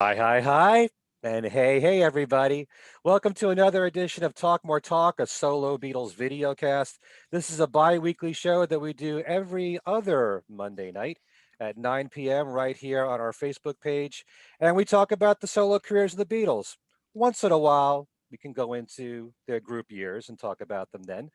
Hi, hi, hi. And hey, everybody. Welcome to another edition of Talk More Talk, a solo Beatles video cast. This is a bi weekly show that we do every other Monday night at 9 p.m. right here on our Facebook page. And we talk about the solo careers of the Beatles. Once in a while, we can go into their group years and talk about them then.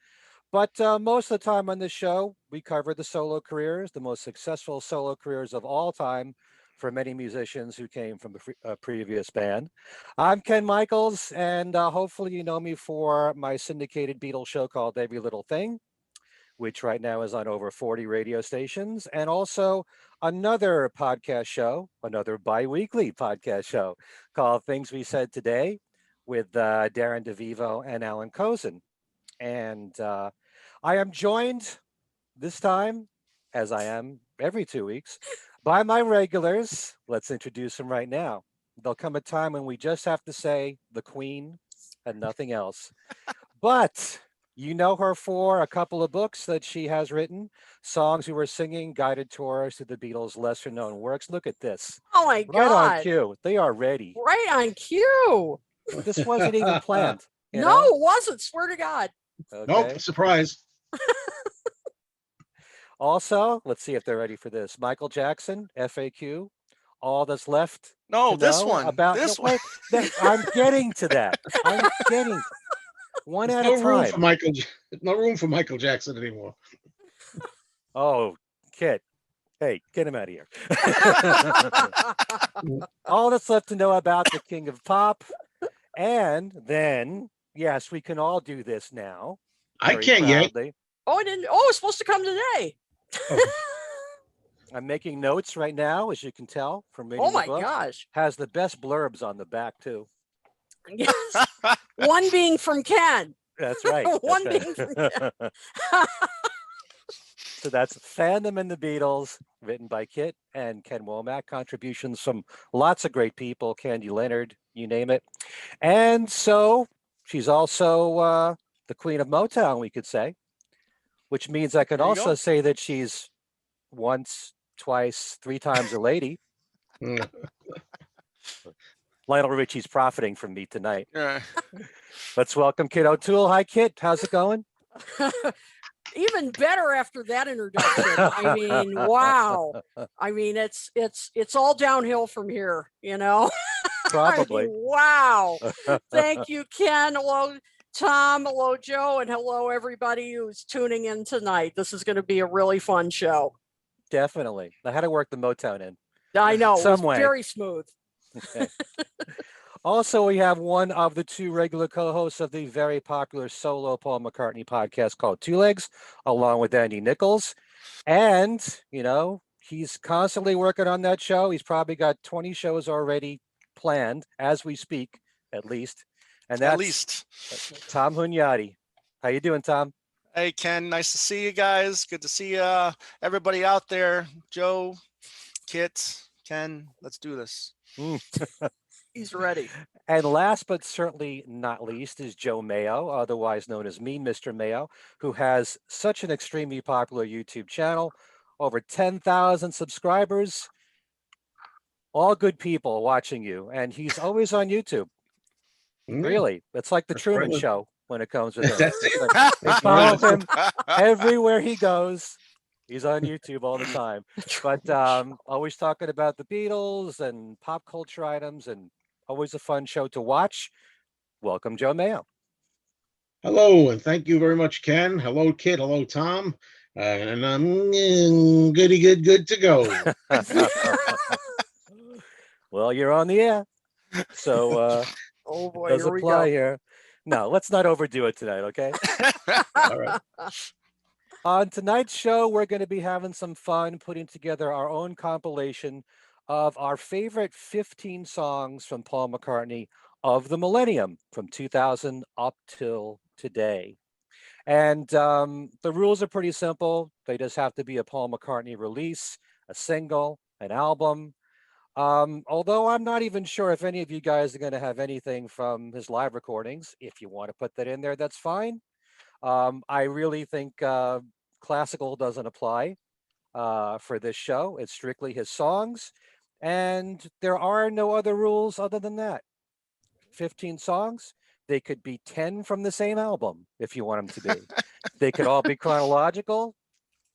But most of the time on this show, we cover the solo careers, the most successful solo careers of all time for many musicians who came from a previous band. I'm Ken Michaels, and hopefully you know me for my syndicated Beatles show called Every Little Thing, which right now is on over 40 radio stations, and also another podcast show, another bi weekly podcast show called Things We Said Today with Darren DeVivo and Alan Kozin. And I am joined this time, as I am every 2 weeks, by my regulars. Let's introduce them right now. There'll come a time when we just have to say the Queen and nothing else. But you know her for a couple of books that she has written, songs we were singing, guided tours to the Beatles' lesser known works. Look at this. Oh my Right on God. cue. They are ready. Right on cue. This wasn't even planned, you No, know? it wasn't. Swear to God. Okay. Nope, surprise. Also, let's see if they're ready for this. Michael Jackson, FAQ. All that's left to No, this know one. about. No, This one. wait, I'm getting to that. I'm getting one There's at no a room for time. Michael. No room for Michael Jackson anymore. Oh, Kit. Hey, get him out of here. All that's left to know about the King of Pop. And then, yes, we can all do this now. I Very can't yet. proudly. Oh, I didn't. Oh, it's supposed to come today. I'm making notes right now, as you can tell from reading Oh the my book. gosh. Has the best blurbs on the back, too. Yes. One being from Ken. That's right. One That's being from right. Ken. So that's Fandom in the Beatles, written by Kit and Ken Womack. Contributions from lots of great people, Candy Leonard, you name it. And so she's also the queen of Motown, we could say, which means I could There you also go. say that she's once, twice, three times a lady. Mm. Lionel Richie's profiting from me tonight. Yeah. Let's welcome Kit O'Toole. Hi, Kit. How's it going? Even better after that introduction. I mean, wow. I mean, it's all downhill from here, you know. Probably. I mean, wow. Thank you, Ken. Hello, Tom. Hello, Joe. And hello, everybody who's tuning in tonight. This is going to be a really fun show. Definitely. I had to work the Motown in. I know. It Some was way. very smooth. Okay. Also, we have one of the two regular co-hosts of the very popular solo Paul McCartney podcast called Two Legs, along with Andy Nichols. And, you know, he's constantly working on that show. He's probably got 20 shows already planned as we speak, at least. And that's At least. Tom Hunyadi. How you doing, Tom? Hey, Ken. Nice to see you guys. Good to see everybody out there. Joe, Kit, Ken. Let's do this. He's ready. And last but certainly not least is Joe Mayo, otherwise known as me, Mr. Mayo, who has such an extremely popular YouTube channel, over 10,000 subscribers, all good people watching you. And he's always on YouTube. Mm. Really. It's like the That's Truman right. Show when it comes with him. That's it. It's like they follow him everywhere he goes. He's on YouTube all the time. But always talking about the Beatles and pop culture items, and always a fun show to watch. Welcome, Joe Mayo. Hello, and thank you very much, Ken. Hello, Kit. Hello, Tom. And I'm good to go. Well, you're on the air. So Oh boy, does here we apply go. here. No, let's not overdo it tonight, okay? All right. On tonight's show, we're going to be having some fun putting together our own compilation of our favorite 15 songs from Paul McCartney of the millennium from 2000 up till today. And the rules are pretty simple. They just have to be a Paul McCartney release, a single, an album. Although I'm not even sure if any of you guys are going to have anything from his live recordings. If you want to put that in there, that's fine. I really think classical doesn't apply for this show. It's strictly his songs. And there are no other rules other than that. 15 songs, they could be 10 from the same album if you want them to be. They could all be chronological,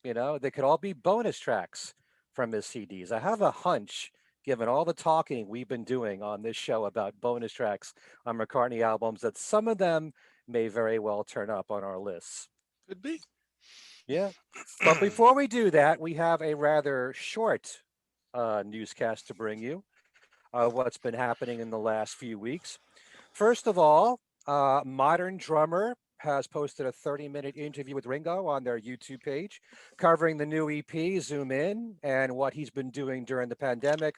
they could all be bonus tracks from his CDs. I have a hunch, given all the talking we've been doing on this show about bonus tracks on McCartney albums, that some of them may very well turn up on our lists. Could be. Yeah. But before we do that, we have a rather short newscast to bring you of what's been happening in the last few weeks. First of all, Modern Drummer has posted a 30-minute interview with Ringo on their YouTube page, covering the new EP, Zoom In, and what he's been doing during the pandemic,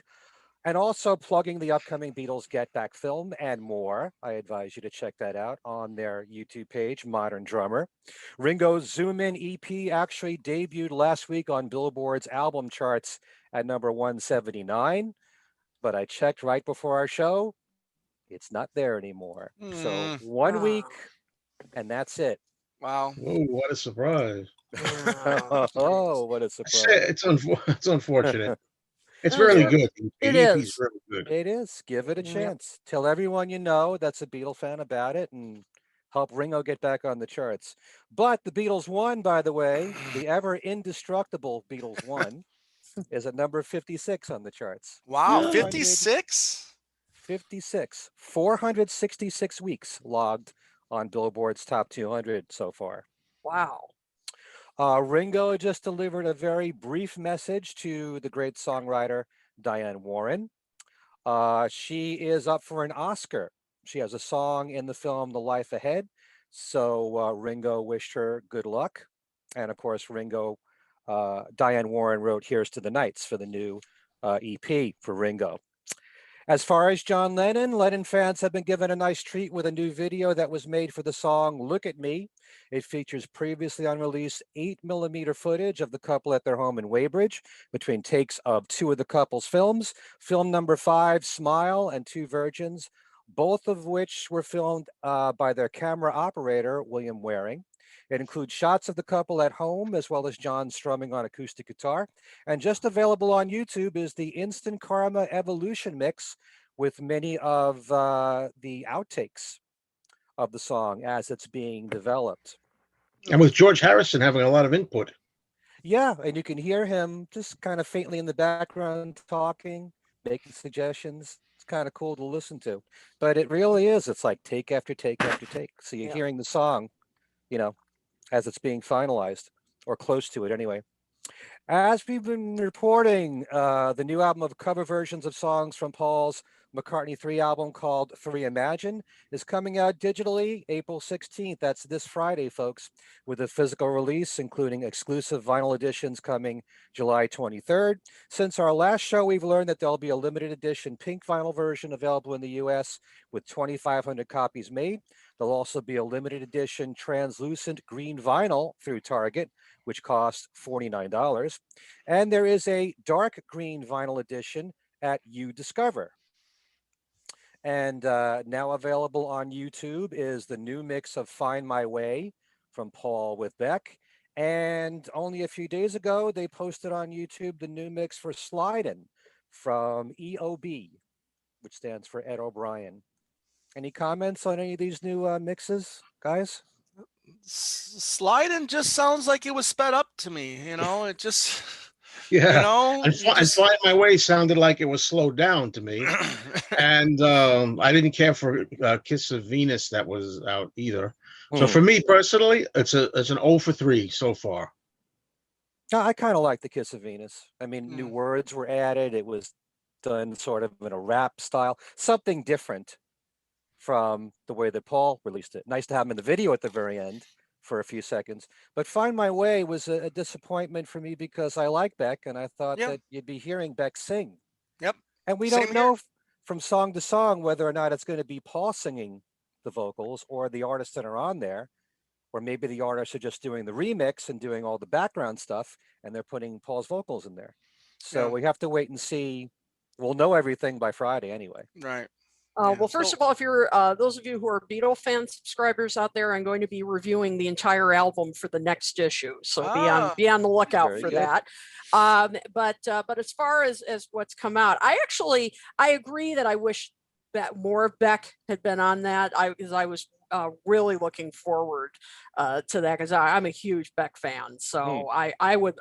and also plugging the upcoming Beatles Get Back film and more. I advise you to check that out on their YouTube page, Modern Drummer. Ringo's Zoom In EP actually debuted last week on Billboard's album charts at number 179, but I checked right before our show. It's not there anymore. So Mm, 1 week, Ah, and that's it. wow. Whoa, what a surprise. yeah. Oh, what a surprise. It's unfortunate. It's Oh, really yeah, good. It The EP's is. really good. it is. Give it a Yep. chance. Tell everyone you know that's a Beatle fan about it and help Ringo get back on the charts. But the Beatles won, by the way, the ever indestructible Beatles won, is at number 56 on the charts. Wow. 400 56? 56, 466 weeks logged on Billboard's top 200 so far. Wow. Ringo just delivered a very brief message to the great songwriter Diane Warren. She is up for an Oscar. She has a song in the film The Life Ahead. So Ringo wished her good luck. And of course, Diane Warren wrote Here's to the Nights for the new EP for Ringo. As far as John Lennon, Lennon fans have been given a nice treat with a new video that was made for the song Look at Me. It features previously unreleased 8mm footage of the couple at their home in Weybridge between takes of two of the couple's films, film number 5, Smile, and Two Virgins, both of which were filmed by their camera operator, William Waring. It includes shots of the couple at home, as well as John strumming on acoustic guitar. And just available on YouTube is the Instant Karma Evolution mix with many of the outtakes of the song as it's being developed. And with George Harrison having a lot of input. Yeah, and you can hear him just kind of faintly in the background talking, making suggestions. It's kind of cool to listen to. But it really is. It's like take after take after take. So you're Yeah. hearing the song, you know, as it's being finalized, or close to it anyway. As we've been reporting, the new album of cover versions of songs from Paul's McCartney 3 album called 3 Imagine is coming out digitally April 16th. That's this Friday, folks, with a physical release, including exclusive vinyl editions coming July 23rd. Since our last show, we've learned that there'll be a limited edition pink vinyl version available in the US with 2,500 copies made. There'll also be a limited edition translucent green vinyl through Target, which costs $49. And there is a dark green vinyl edition at You Discover. And now available on YouTube is the new mix of Find My Way from Paul with Beck. And only a few days ago, they posted on YouTube the new mix for Slidin' from EOB, which stands for Ed O'Brien. Any comments on any of these new mixes, guys? Sliding just sounds like it was sped up to me. It just, Yeah. you And just. Flying My Way sounded like it was slowed down to me. And I didn't care for Kiss of Venus that was out either. So Hmm. for me personally, it's an 0 for 3 so far. I kind of like the Kiss of Venus. I mean, new Mm. words were added. It was done sort of in a rap style, something different from the way that Paul released it. Nice to have him in the video at the very end for a few seconds. But Find My Way was a disappointment for me because I like Beck and I thought Yeah. that you'd be hearing Beck sing. Yep. And we Same don't here. know from song to song whether or not it's going to be Paul singing the vocals or the artists that are on there. Or maybe the artists are just doing the remix and doing all the background stuff and they're putting Paul's vocals in there. So Yeah. we have to wait and see. We'll know everything by Friday anyway. Right. Well, first of all, if you're those of you who are Beatle fan subscribers out there, I'm going to be reviewing the entire album for the next issue, so be on the lookout Very for good. that. But as far as what's come out, I agree that I wish that more of Beck had been on that. Because I was really looking forward to that, because I'm a huge Beck fan. So I would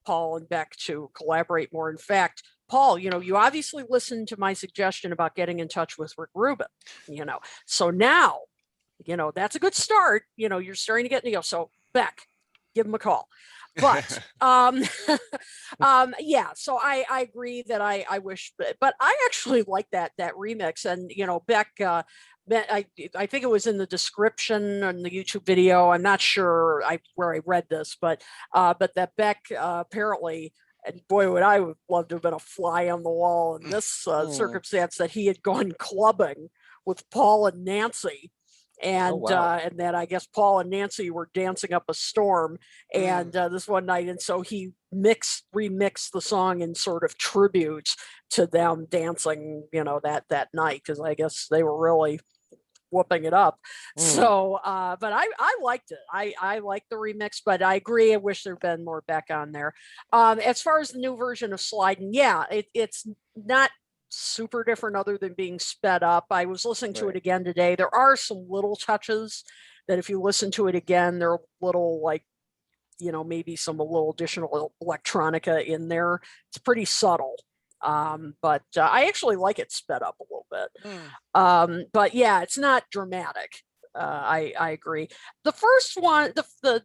Paul and Beck to collaborate more. In fact, Paul, you obviously listened to my suggestion about getting in touch with Rick Rubin, so now, that's a good start. You're starting to get, so Beck, give him a call. But yeah, so I agree that I wish, but I actually like that remix. And Beck, I think it was in the description on the YouTube video. I'm not sure where I read this, but that Beck apparently, and boy, would I have loved to have been a fly on the wall in this circumstance, that he had gone clubbing with Paul and Nancy. And wow. and that I guess Paul and Nancy were dancing up a storm, and this one night, and so he remixed the song in sort of tribute to them dancing, that night, because I guess they were really whooping it up. So but I liked it. I liked the remix, but I agree, I wish there'd been more Beck on there. As far as the new version of Sliding, yeah, it's not super different other than being sped up. I was listening to it again today. There are some little touches that if you listen to it again, they're a little like, maybe some a little additional electronica in there. It's pretty subtle. But I actually like it sped up a little bit. But yeah, it's not dramatic. I agree. The first one, the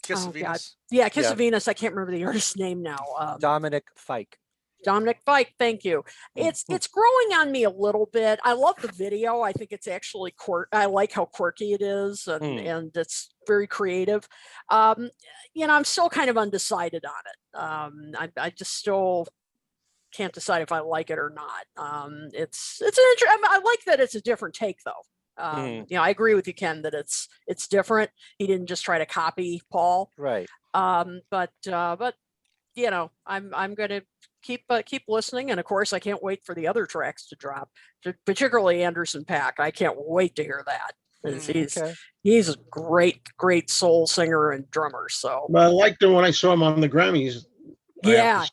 Kiss of Venus. Yeah, Kiss of Venus. I can't remember the artist's name now. Dominic Fike. Dominic Fike, thank you. It's growing on me a little bit. I love the video. I think it's actually I like how quirky it is, and it's very creative. I'm still kind of undecided on it. I just still can't decide if I like it or not. It's an I like that it's a different take though. I agree with you, Ken, that it's different. He didn't just try to copy Paul. Right. But I'm going to keep listening, and of course I can't wait for the other tracks to drop, particularly Anderson .Paak. I can't wait to hear that. He's a great soul singer and drummer. So but I liked him when I saw him on the Grammys. Yeah.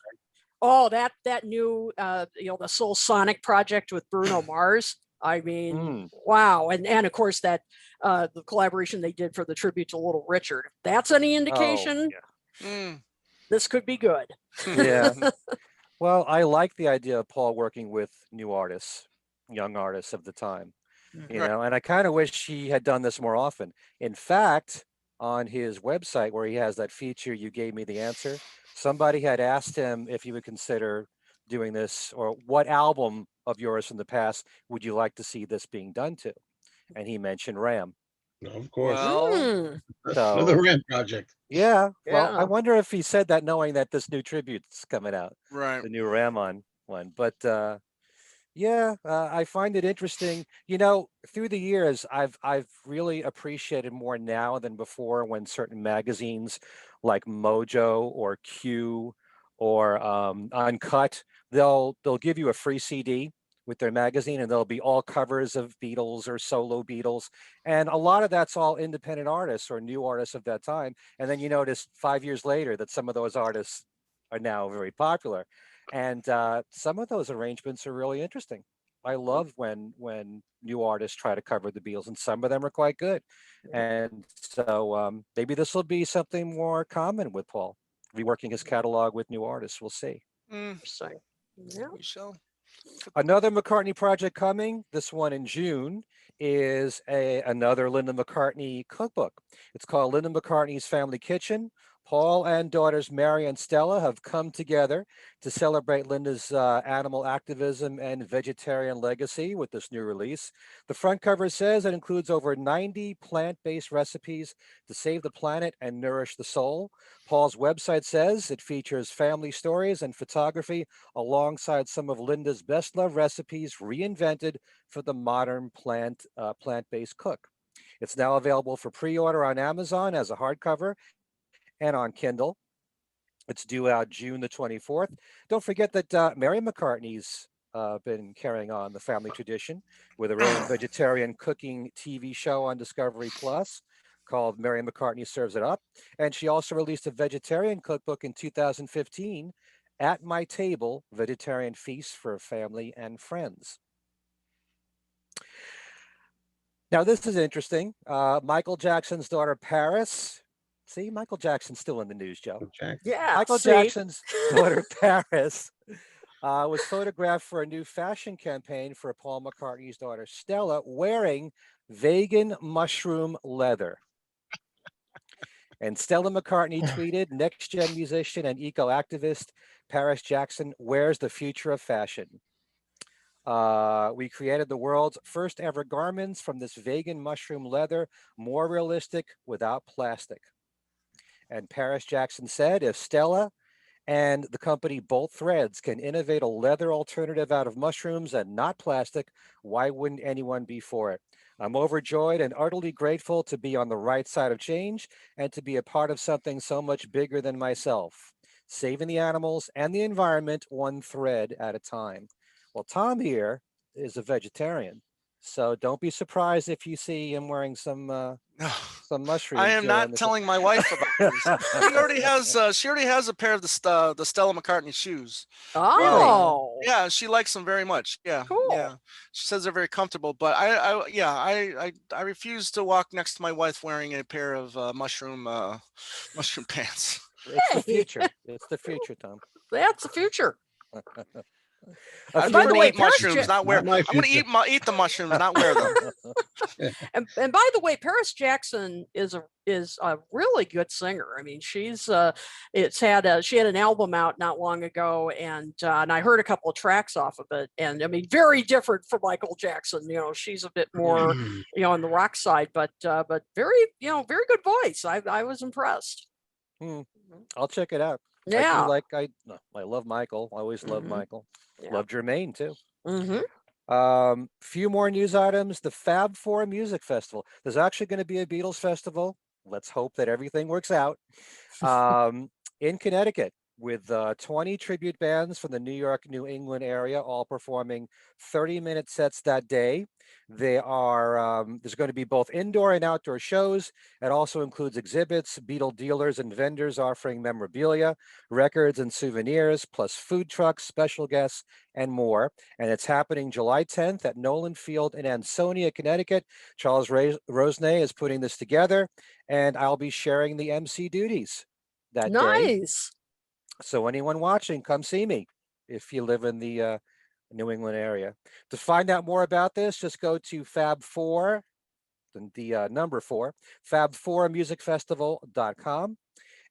Oh, that new the Soul Sonic project with Bruno Mars. I mean, wow. And of course that the collaboration they did for the tribute to Little Richard. If that's any indication, this could be good. Yeah. Well, I like the idea of Paul working with new artists, young artists of the time, and I kind of wish he had done this more often. In fact, on his website where he has that feature, You Gave Me the Answer, somebody had asked him if he would consider doing this, or what album of yours from the past would you like to see this being done to? And he mentioned Ram. Of course. Well, the Ram project. Yeah. Well, I wonder if he said that knowing that this new tribute's coming out, right. the new Ram one. But I find it interesting. Through the years, I've really appreciated more now than before when certain magazines like Mojo or Q or Uncut, they'll give you a free CD with their magazine, and there'll be all covers of Beatles or solo Beatles, and a lot of that's all independent artists or new artists of that time. And then you notice 5 years later that some of those artists are now very popular, and some of those arrangements are really interesting. I love when new artists try to cover the Beatles, and some of them are quite good. And so maybe this will be something more common with Paul, reworking his catalog with new artists. We'll see. Interesting. Yeah. We shall. Another McCartney project coming, this one in June, is another Linda McCartney cookbook. It's called Linda McCartney's Family Kitchen. Paul and daughters Mary and Stella have come together to celebrate Linda's animal activism and vegetarian legacy with this new release. The front cover says it includes over 90 plant-based recipes to save the planet and nourish the soul. Paul's website says it features family stories and photography alongside some of Linda's best-loved recipes reinvented for the modern plant-based cook. It's now available for pre-order on Amazon as a hardcover and on Kindle. It's due out June the 24th. Don't forget that Mary McCartney's been carrying on the family tradition with her own vegetarian cooking TV show on Discovery Plus called Mary McCartney Serves It Up. And she also released a vegetarian cookbook in 2015, At My Table, Vegetarian Feasts for Family and Friends. Now, this is interesting. Michael Jackson's daughter, Paris. See, Michael Jackson's still in the news, Joe. Jack. Yeah. Michael See? Jackson's daughter, Paris, was photographed for a new fashion campaign for Paul McCartney's daughter, Stella, wearing vegan mushroom leather. And Stella McCartney tweeted, next gen musician and eco activist Paris Jackson wears the future of fashion. We created the world's first ever garments from this vegan mushroom leather, more realistic without plastic. And Paris Jackson said, if Stella and the company Bolt Threads can innovate a leather alternative out of mushrooms and not plastic, why wouldn't anyone be for it? I'm overjoyed and utterly grateful to be on the right side of change and to be a part of something so much bigger than myself, saving the animals and the environment one thread at a time. Well, Tom here is a vegetarian, so don't be surprised if you see him wearing some mushrooms. I am here on not the telling my wife about this. She already has a pair of the Stella McCartney shoes. Oh. Yeah, she likes them very much. Yeah, Cool. yeah. She says they're very comfortable. But I refuse to walk next to my wife wearing a pair of mushroom pants. It's the Hey. future. It's the future, Tom. That's the future. A I few by prefer the to way, eat mushrooms, not wear. Not my I'm going to future. eat the mushrooms, not wear them. and by the way, Paris Jackson is a really good singer. I mean, she's she had an album out not long ago, and I heard a couple of tracks off of it, and I mean, very different from Michael Jackson. You know, she's a bit more on the rock side, but very very good voice. I was impressed. I'll check it out. Yeah. I love Michael. I always love Michael. Yeah. Love Jermaine too. Mm-hmm. Few more news items. The Fab Four Music Festival. There's actually going to be a Beatles festival. Let's hope that everything works out. In Connecticut, with 20 tribute bands from the New York, New England area, all performing 30-minute sets that day. There's going to be both indoor and outdoor shows. It also includes exhibits, Beatle dealers and vendors offering memorabilia, records and souvenirs, plus food trucks, special guests, and more. And it's happening July 10th at Nolan Field in Ansonia, Connecticut. Charles Rosenay is putting this together, and I'll be sharing the MC duties that day. Nice. So anyone watching, come see me if you live in the New England area. To find out more about this, just go to Fab4, the number 4, fab4musicfestival.com.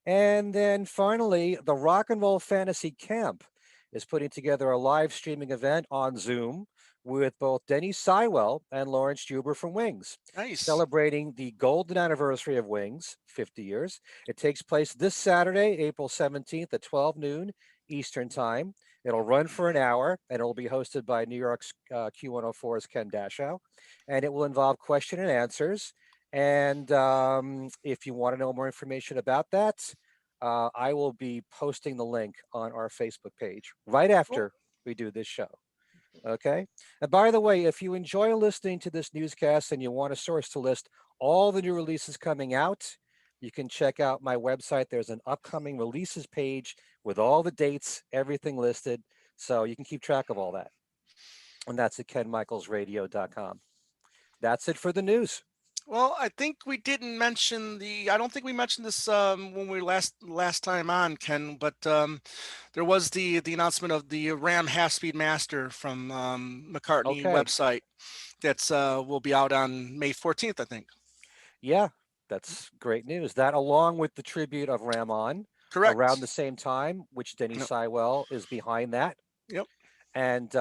And then finally, the Rock and Roll Fantasy Camp is putting together a live streaming event on Zoom with both Denny Sywell and Lawrence Juber from Wings. Nice. Celebrating the golden anniversary of Wings, 50 years. It takes place this Saturday, April 17th at 12 noon Eastern Time. It'll run for an hour, and it'll be hosted by New York's Q104's Ken Dashow. And it will involve question and answers. And if you want to know more information about that, I will be posting the link on our Facebook page right after we do this show. Okay. And by the way, if you enjoy listening to this newscast and you want a source to list all the new releases coming out, you can check out my website. There's an upcoming releases page with all the dates, everything listed. So you can keep track of all that. And that's at kenmichaelsradio.com. That's it for the news. Well, I think we didn't mention I don't think we mentioned this when we were last time on, Ken, but there was the announcement of the Ram Half-Speed Master from McCartney website that's will be out on May 14th, I think. Yeah, that's great news. That along with the tribute of Ram On. Correct. Around the same time, which Denny Sywell is behind that. Yep. And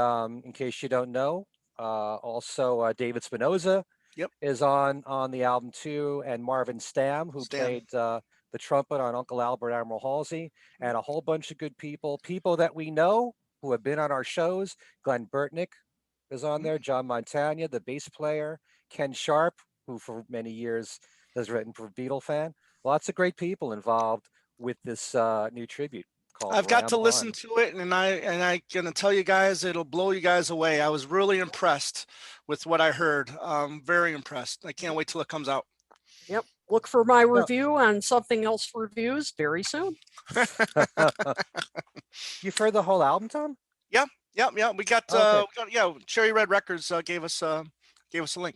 in case you don't know, also David Spinoza Yep. is on the album too, and Marvin Stamm, who played the trumpet on Uncle Albert Admiral Halsey, and a whole bunch of good people that we know who have been on our shows. Glenn Burtnick is on there, John Montagna, the bass player, Ken Sharp, who for many years has written for Beatle Fan. Lots of great people involved with this new tribute called I've got Ram to listen On. to it, and I gonna tell you guys, it'll blow you guys away. I was really impressed with what I heard. Very impressed. I can't wait till it comes out. Yep. Look for my No. review on Something Else Reviews very soon. You've heard the whole album, Tom? Yeah. We got, Okay. Cherry Red Records gave us a link.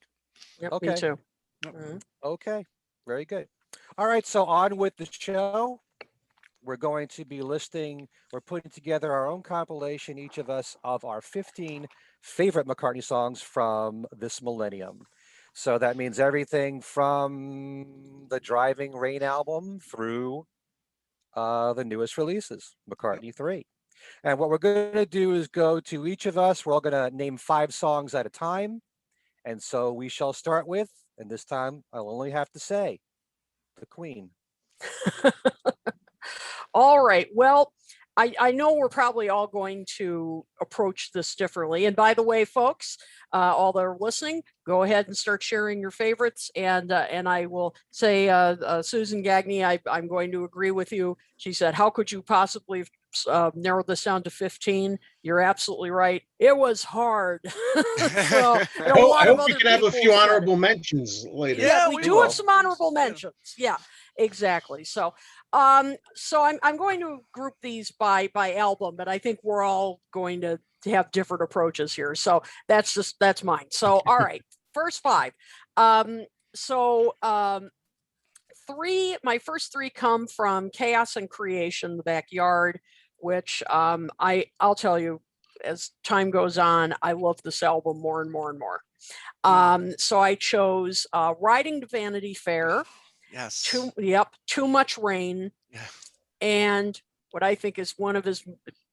Yep, me Okay. too. Yep. Mhm. Okay. Very good. All right. So on with the show. We're going to be we're putting together our own compilation, each of us, of our 15 favorite McCartney songs from this millennium. So that means everything from the Driving Rain album through the newest releases, McCartney 3. And what we're going to do is go to each of us. We're all going to name 5 songs at a time. And so we shall start with, and this time I'll only have to say, the Queen. All right. Well, I know we're probably all going to approach this differently. And by the way, folks, all that are listening, go ahead and start sharing your favorites. And I will say, Susan Gagney, I'm going to agree with you. She said, "How could you possibly narrow this down to 15?" You're absolutely right. It was hard. So, and a lot I of hope we other can have a people few said it. honorable mentions later. Yeah, Yeah, we we do will. have some honorable mentions. Yeah, exactly. So I'm going to group these by album, but I think we're all going to have different approaches here. So that's mine. So all right, first 5. So my first 3 come from Chaos and Creation, The Backyard, which I'll tell you, as time goes on, I love this album more and more and more. So I chose Riding to Vanity Fair, Yes. Too Much Rain, Yeah. and what I think is one of his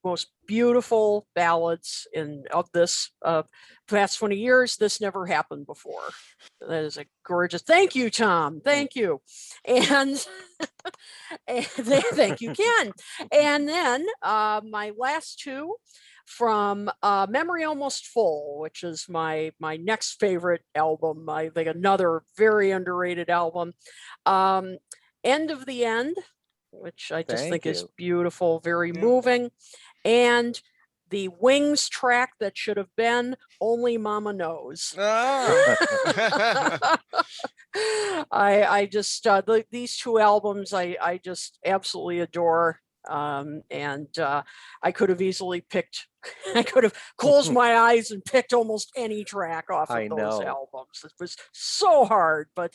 most beautiful ballads of this past 20 years, This Never Happened Before. That is a gorgeous. Thank you, Tom. Thank you. And, and thank you, Ken. And then my last 2 from Memory Almost Full, which is my next favorite album. I think another very underrated album. End of the End, which I just think is beautiful, very moving. And the Wings track that should have been Only Mama Knows. I just these 2 albums I just absolutely adore. And I could have easily picked, I could have closed my eyes and picked almost any track off of those albums. It was so hard, but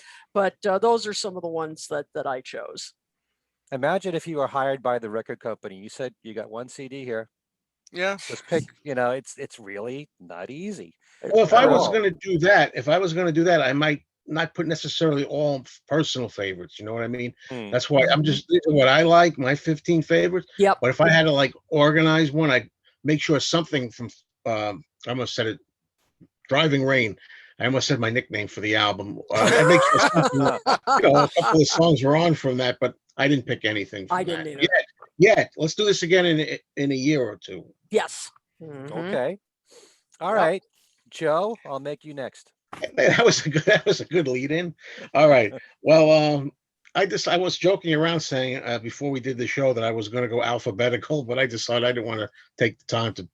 those are some of the ones that I chose. Imagine if you were hired by the record company. You said you got 1 CD here. Yeah. Just pick, it's really not easy. Well, if I was going to do that, I might not put necessarily all personal favorites. You know what I mean? That's why these are what I like, my 15 favorites. Yep. But if I had to like organize one, I'd make sure something from, I almost said it, Driving Rain. I almost said my nickname for the album. I'd make sure something, a couple of songs were on from that, but I didn't pick anything from I didn't that. either. Yet. Let's do this again in a year or 2. Yes. Okay. All right. Joe, I'll make you next. That was a good lead in. All right. Well, I was joking around saying before we did the show that I was going to go alphabetical, but I decided I didn't want to take the time to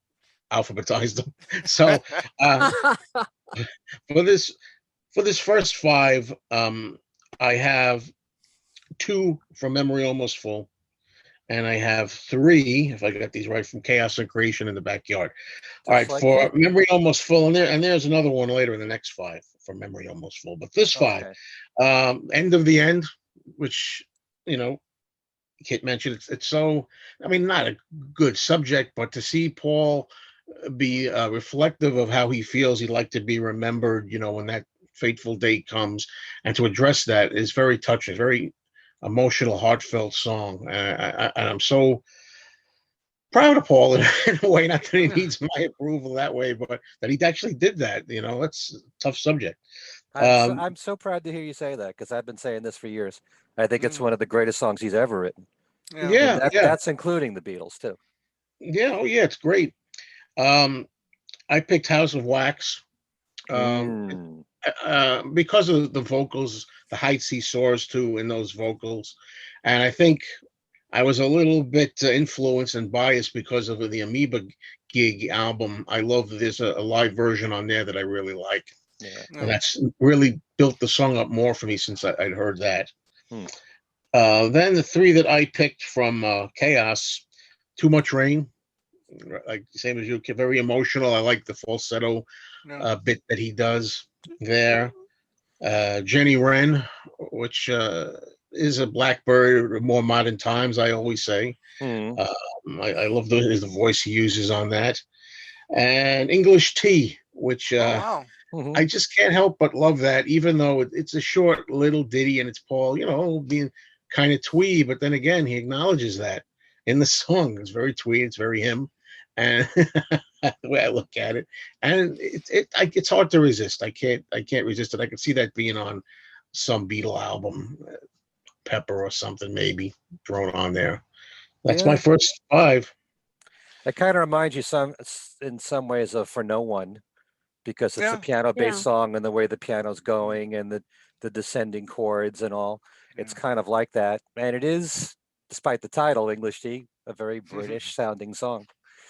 alphabetize them. So for this first 5, I have 2 from Memory Almost Full, and I have 3, if I got these right, from Chaos and Creation in The Backyard. All right, like for me. Memory Almost Full, and there's another one later in the next 5 for Memory Almost Full. But this 5, End of the End, which, Kit mentioned, it's so, not a good subject, but to see Paul be reflective of how he feels he'd like to be remembered, when that fateful date comes, and to address that is very touching, very emotional, heartfelt song. And I'm so proud of Paul in a way, not that he needs my approval that way, but that he actually did that. That's a tough subject. I'm so proud to hear you say that, because I've been saying this for years. I think it's one of the greatest songs he's ever written. Yeah. That's including the Beatles too. Yeah. Oh yeah, it's great. I picked House of Wax because of the vocals, the heights he soars to in those vocals. And I think I was a little bit influenced and biased because of the Amoeba Gig album. I love there's a live version on there that I really like. Yeah. And that's really built the song up more for me since I'd heard that. Hmm. Then the three that I picked from Chaos, Too Much Rain, like same as you, very emotional. I like the falsetto bit that he does there. Jenny Wren, which is a Blackbird of more modern times, I always say. Hmm. I love the voice he uses on that. And English Tea, which Wow. Mhm. I just can't help but love that, even though it's a short little ditty and it's Paul, being kind of twee, but then again, he acknowledges that in the song. It's very twee, it's very him, and the way I look at it, and it's hard to resist. I can't resist it. I could see that being on some Beatle album, Pepper or something, maybe thrown on there. That's my Yeah. first five. It kind of reminds you in some ways of For No One, because it's a Yeah. piano-based Yeah. song and the way the piano's going and the descending chords and all. It's kind of like that. And it is, despite the title, English Tea, a very British sounding song.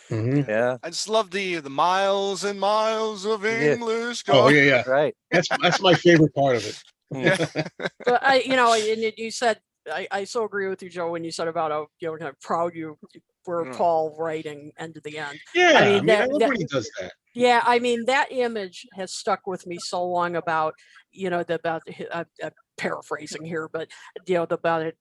Hmm. Yeah. I just love the miles and miles of Yeah. English. Oh yeah. Right. That's my favorite part of it. Yeah. But and you said, I so agree with you, Joe, when you said about how, kind of proud you were Paul writing end to the end. Yeah, I mean, that everybody does that. Yeah, I mean, that image has stuck with me so long about, paraphrasing here, but, about it,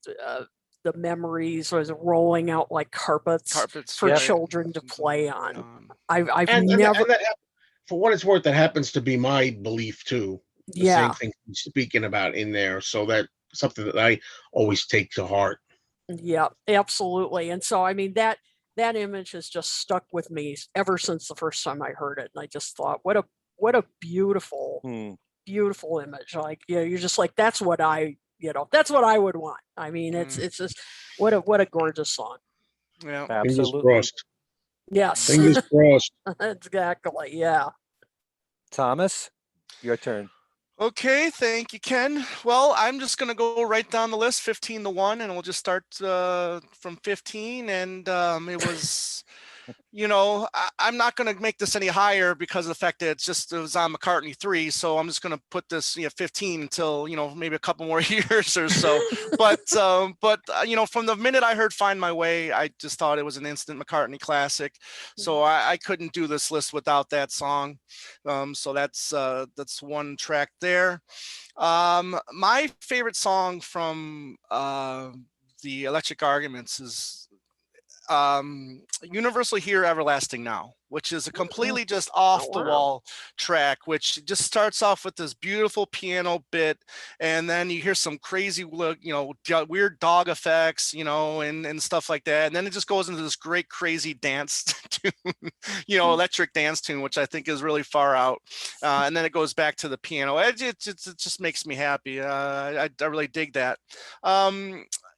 the memories was rolling out like carpets for Yep. children to play on. I've And never, that, for what it's worth, that happens to be my belief too. The same yeah, thing he's speaking about in there. So that's something that I always take to heart. yeah, absolutely. And so, I mean, that image has just stuck with me ever since the first time I heard it. And I just thought, what a beautiful, Hmm. beautiful image. Like, you're just like, that's what that's what I would want. I mean, it's just what a gorgeous song. Yeah. Fingers Absolutely. crossed. Yes, Fingers crossed. exactly. Yeah. Thomas, your turn. Okay, thank you, Ken. Well, I'm just gonna go right down the list, 15 to 1, and we'll just start from 15. And it was, I'm not gonna make this any higher because of the fact that it was on McCartney 3. So I'm just gonna put this 15 until maybe a couple more years or so. But from the minute I heard "Find My Way," I just thought it was an instant McCartney classic. So I couldn't do this list without that song. So that's one track there. My favorite song from the Electric Arguments is Universal Here Everlasting Now, which is a completely just off the wall track, which just starts off with this beautiful piano bit, and then you hear some crazy weird dog effects, and stuff like that, and then it just goes into this great crazy dance tune, electric dance tune, which I think is really far out, and then it goes back to the piano. It just makes me happy. I really dig that.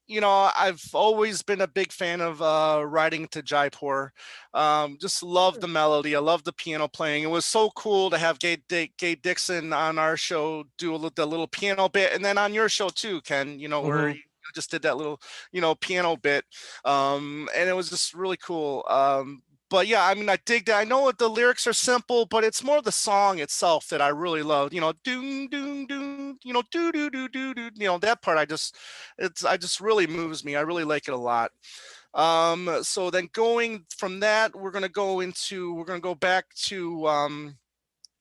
I've always been a big fan of Riding to Jaipur. Just love the melody. I love the piano playing. It was so cool to have Gay Dixon on our show do the little piano bit, and then on your show too, Ken. Where you just did that little piano bit, and it was just really cool. But yeah, I mean, I dig that. I know the lyrics are simple, but it's more the song itself that I really love. Doom, doom, doom, do, do, do, do, do. That part, I just really moves me. I really like it a lot. So then going from that, we're gonna go back to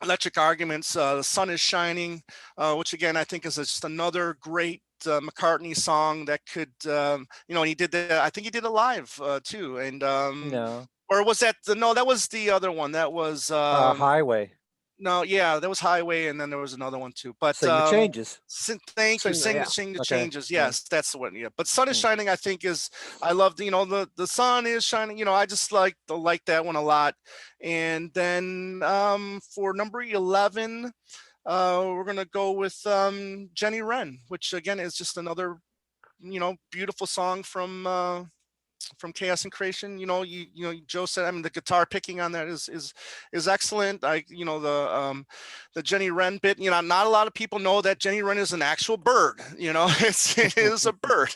Electric Arguments. The Sun is Shining, which again I think is just another great McCartney song that could, and he did that. I think he did it live too, and No. or was that no? That was the other one. That was Highway. no, yeah, that was Highway, and then there was another one too. But Sing the changes. thank you, Sing the- sing the Okay. changes. Yes, that's the one. Yeah, but Sun is Hmm. Shining, I think I love the sun is shining. I just like that one a lot. And then for number 11, we're gonna go with Jenny Wren, which again is just another beautiful song from Chaos and Creation. Joe said, I mean, the guitar picking on that is excellent. The Jenny Wren bit, not a lot of people know that Jenny Wren is an actual bird. It is a bird.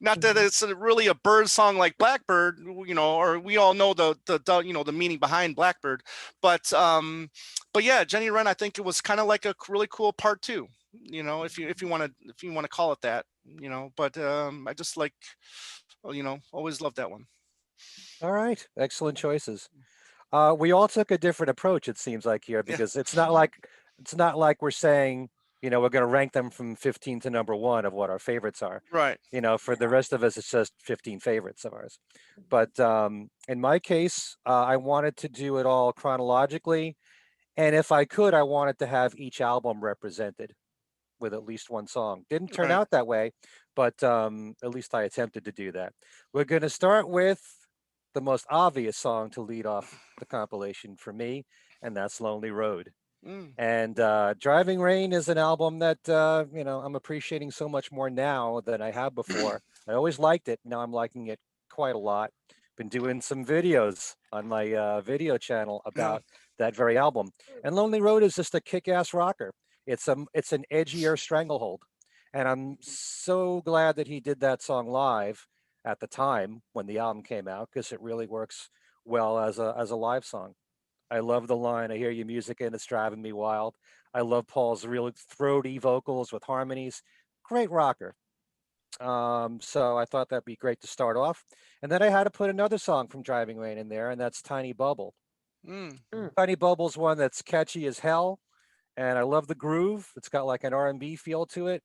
Not that it's really a bird song like Blackbird, or we all know the meaning behind Blackbird, but yeah, Jenny Wren, I think it was kind of like a really cool part too. If you want to call it that. But I just like, always loved that one. All right, excellent choices. We all took a different approach, it seems like here, Yeah. because it's not like we're saying, we're going to rank them from 15 to number one of what our favorites are. Right. For the rest of us, it's just 15 favorites of ours. But in my case, I wanted to do it all chronologically. And if I could, I wanted to have each album represented with at least one song. Didn't turn Right. out that way, but at least I attempted to do that. We're going to start with the most obvious song to lead off the compilation for me, and that's Lonely Road. Mm. And Driving Rain is an album that, I'm appreciating so much more now than I have before. I always liked it. Now I'm liking it quite a lot. Been doing some videos on my video channel Yeah. about that very album. And Lonely Road is just a kick-ass rocker. It's an edgier Stranglehold. And I'm so glad that he did that song live at the time when the album came out, because it really works well as a live song. I love the line, I hear your music and it's driving me wild. I love Paul's really throaty vocals with harmonies. Great rocker. So I thought that'd be great to start off. And then I had to put another song from Driving Rain in there, and that's Tiny Bubble. Mm. Tiny Bubble's one that's catchy as hell, and I love the groove. It's got like an R&B feel to it.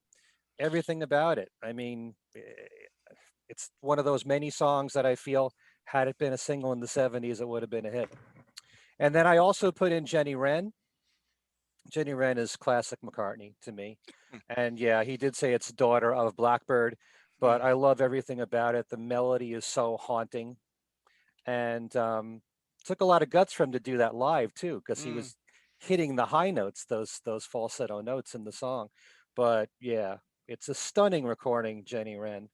Everything about it. I mean, it's one of those many songs that I feel, had it been a single in the 70s, it would have been a hit. And then I also put in Jenny Wren. Jenny Wren is classic McCartney to me. And yeah, he did say it's daughter of Blackbird, but I love everything about it. The melody is so haunting. And took a lot of guts for him to do that live too, because he was hitting the high notes, those falsetto notes in the song. But yeah, it's a stunning recording, Jenny Wren.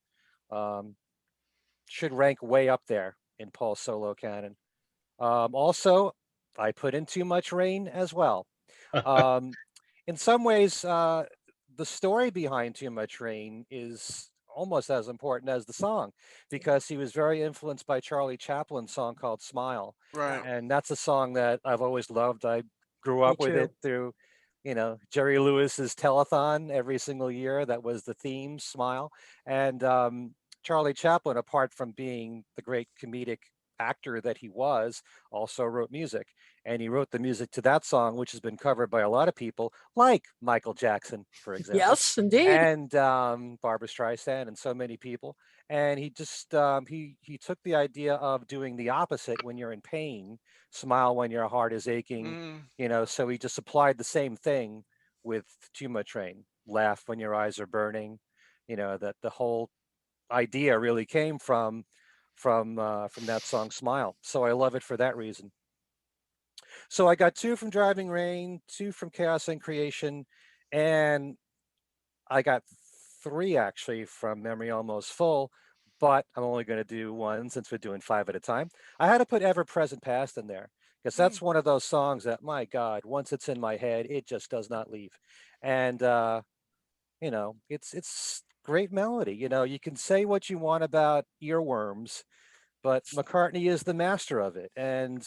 Should rank way up there in Paul's solo canon. Also, I put in Too Much Rain as well. Um, in some ways, the story behind Too Much Rain is almost as important as the song, because he was very influenced by Charlie Chaplin's song called Smile. Right. And that's a song that I've always loved. I grew Me up with it too. through, Jerry Lewis's telethon every single year. That was the theme, Smile. And Charlie Chaplin, apart from being the great comedic actor that he was, also wrote music. And he wrote the music to that song, which has been covered by a lot of people, like Michael Jackson, for example, Yes, indeed. and Barbara Streisand, and so many people. And he just he took the idea of doing the opposite when you're in pain, smile when your heart is aching, Mm. So he just applied the same thing with Too Much Rain. Laugh when your eyes are burning. That the whole idea really came from that song Smile. So I love it for that reason. So I got two from Driving Rain, two from Chaos and Creation, and I got three actually from Memory Almost Full, but I'm only going to do one since we're doing five at a time. I had to put Ever Present Past in there, because that's one of those songs that, my God, once it's in my head, it just does not leave. And it's great melody. You can say what you want about earworms, but McCartney is the master of it. And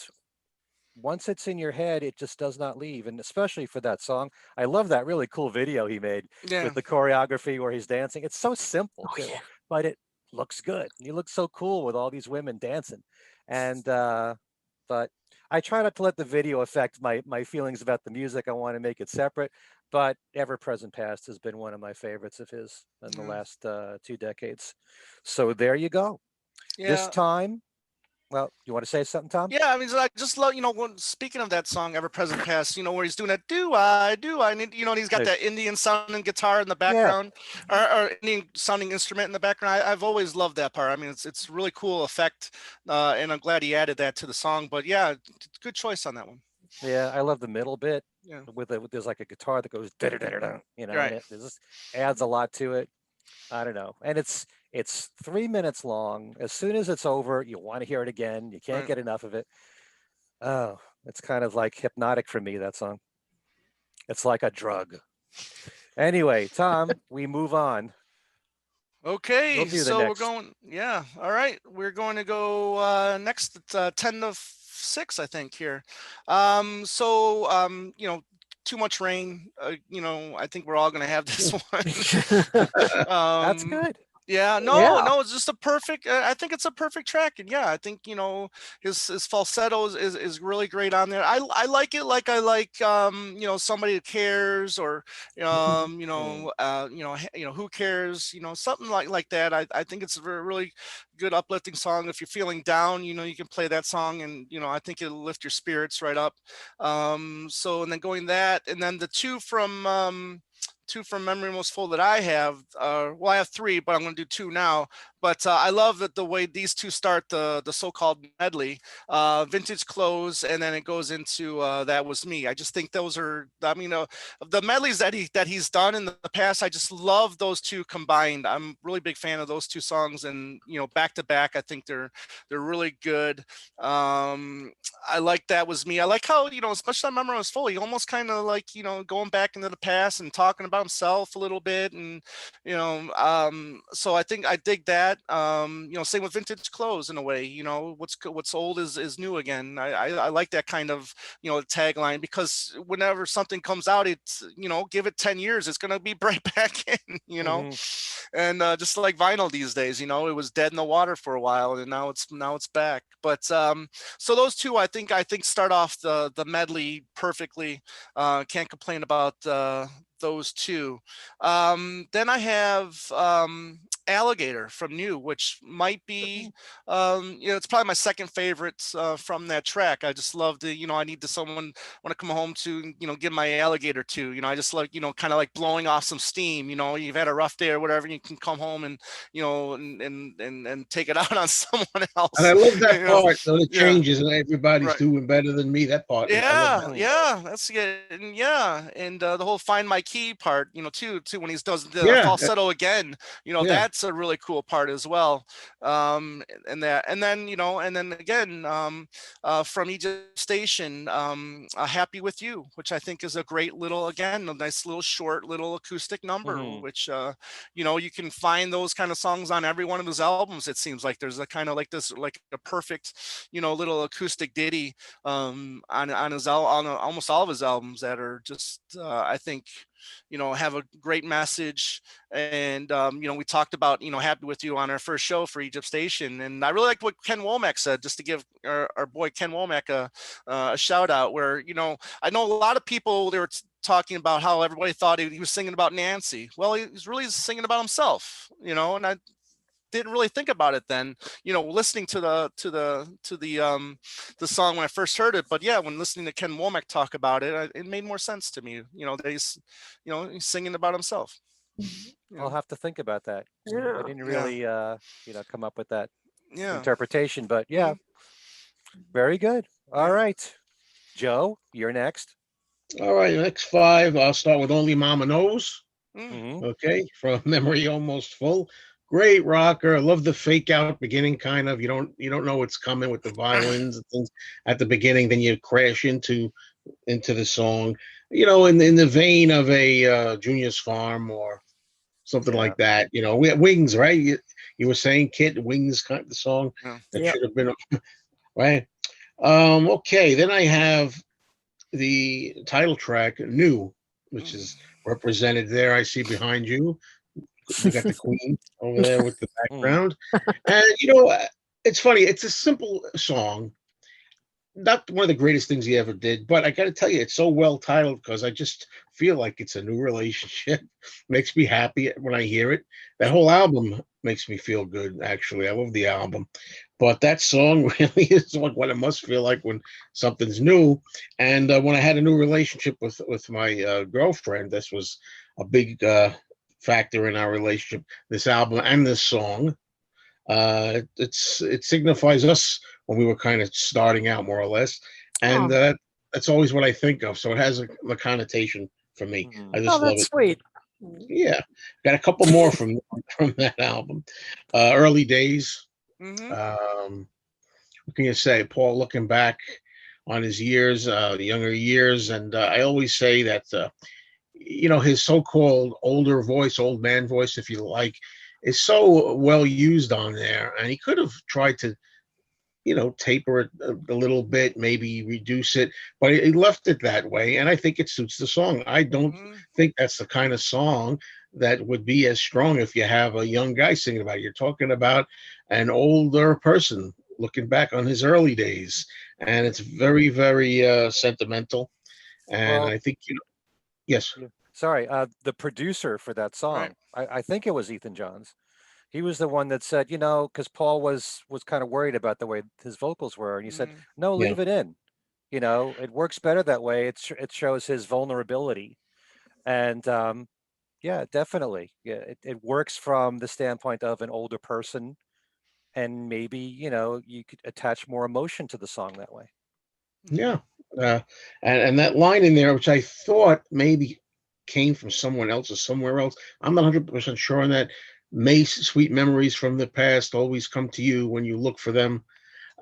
once it's in your head, it just does not leave. And especially for that song, I love that really cool video he made Yeah. with the choreography where he's dancing. It's so simple Oh, too, yeah. but it looks good. He looks so cool with all these women dancing. And but I try not to let the video affect my feelings about the music. I want to make it separate. But Ever Present Past has been one of my favorites of his in the Yeah. last 2 decades. So there you go. This Yeah. time, well, you want to say something, Tom? Yeah, I mean, I just love, when speaking of that song, Ever Present Past, where he's doing that, do I, and, and he's got that Indian sounding guitar in the Yeah. background, or Indian sounding instrument in the background. I've always loved that part. I mean, it's really cool effect, and I'm glad he added that to the song. But yeah, good choice on that one. Yeah, I love the middle bit Yeah. there's like a guitar that goes da da da da, and Right. it just adds a lot to it. I don't know, and it's It's 3 minutes long. As soon as it's over, you want to hear it again. You can't Right. get enough of it. Oh, it's kind of like hypnotic for me, that song. It's like a drug. Anyway, Tom, we move on. You'll Okay, do the so we're next. going. Yeah, all right. We're going to go next at 10 to 6, I think here. Too much rain. I think we're all going to have this one. That's um, good. yeah, no, Yeah. no, it's just a perfect. I think it's a perfect track, and yeah, I think his falsetto is really great on there. I like it like I like somebody who cares, or Mm. who cares, something like that. I think it's a really good uplifting song. If you're feeling down, you can play that song, and I think it'll lift your spirits right up. And then going that, and then the two from Memory Most Full that I have. Well, I have three, but I'm going to do two now. But I love that the way these two start the so-called medley, Vintage Clothes, and then it goes into That Was Me. I just think those are, I mean, the medleys that he's done in the past. I just love those two combined. I'm a really big fan of those two songs, and back to back, I think they're really good. I like That Was Me. I like how, especially on Memory Was Full, he almost kind of like, going back into the past and talking about himself a little bit. And, so I think I dig that. Same with Vintage Clothes in a way, what's old is new again. I like that kind of, tagline, because whenever something comes out, it's, give it 10 years, it's going to be right back in. Hmm. And just like vinyl these days, it was dead in the water for a while, and now it's back. But so those two, I think start off the medley perfectly. Can't complain about those two. Then I have Alligator from New, which might be, it's probably my second favorite from that track. I just love to, I need to someone want to come home to, give my alligator to, I just like, kind of like blowing off some steam. You've had a rough day or whatever, and you can come home and, and take it out on someone And else. I love that you know, part. So it yeah, changes, and everybody's right. doing better than me. That part, I love that. Yeah, yeah, that's good. And yeah, and the whole "Find My Key" part, too, when he does the Yeah, falsetto again, yeah. that's a really cool part as well. And that, and then again, from Egypt Station, "Happy with You," which I think is a great little, again, a nice little short little acoustic number, Hmm. which you can find those kind of songs on every one of his albums. It seems like there's a kind of like this, like a perfect, little acoustic ditty on on almost all of his albums, that are just I think have a great message. And we talked about Happy with You on our first show for Egypt Station, and I really like what Ken Womack said, just to give our boy Ken Womack a shout out, where I know a lot of people, they were talking about how everybody thought he was singing about Nancy. Well, he's really singing about himself, and I didn't really think about it then, listening to the song when I first heard it. But yeah, when listening to Ken Womack talk about it, it made more sense to me, that he's singing about himself. I'll have to think about that. I Yeah. didn't Yeah, really, come up with that yeah. interpretation, but yeah, Mhm. very good. All Yeah. right, Joe, you're next. All right, next five. I'll start with Only Mama Knows. Mm. Hmm. Okay, from Memory Almost Full. Great rocker. I love the fake out beginning, kind of. You don't know what's coming with the violins and things at the beginning, then you crash into the song. In the vein of a Junior's Farm or something Yeah. like that. We had Wings, right? You were saying, Kid, Wings, kind of the song Yeah. that Yep. should have been right. Okay, then I have the title track, New, which Mm. is represented there. I see behind you. You got the Queen over there with the Mm. background. And, it's funny. It's a simple song. Not one of the greatest things he ever did, but I got to tell you, it's so well titled because I just feel like it's a new relationship. Makes me happy when I hear it. That whole album makes me feel good, actually. I love the album. But that song really is like what it must feel like when something's new. And when I had a new relationship with my girlfriend, this was a big factor in our relationship, this album and this song. It signifies us when we were kind of starting out, more or less, and Oh, that's always what I think of. So it has a connotation for me. Mm. I oh, just love that's it. sweet. Yeah, got a couple more from that album. Early Days. Mm-hmm. What can you say? Paul looking back on his years, the younger years, and I always say that his so-called older voice, old man voice, if you like, is so well used on there, and he could have tried to taper it a little bit, maybe reduce it, but he left it that way, and I think it suits the song. I don't Mm-hmm. think that's the kind of song that would be as strong if you have a young guy singing about it. You're talking about an older person looking back on his early days, and it's very, very sentimental. And Well, I think yes, sorry, the producer for that Right. song, I think it was Ethan Johns. He was the one that said, because Paul was kind of worried about the way his vocals were, and he said, Mm-hmm. no, yeah, leave it in. It works better that way. It shows his vulnerability, and yeah, definitely, yeah, it works from the standpoint of an older person, and maybe you could attach more emotion to the song that way. Mm-hmm. yeah, uh, and that line in there, which I thought maybe came from someone else or somewhere else. I'm not 100% sure on that. May sweet memories from the past always come to you when you look for them,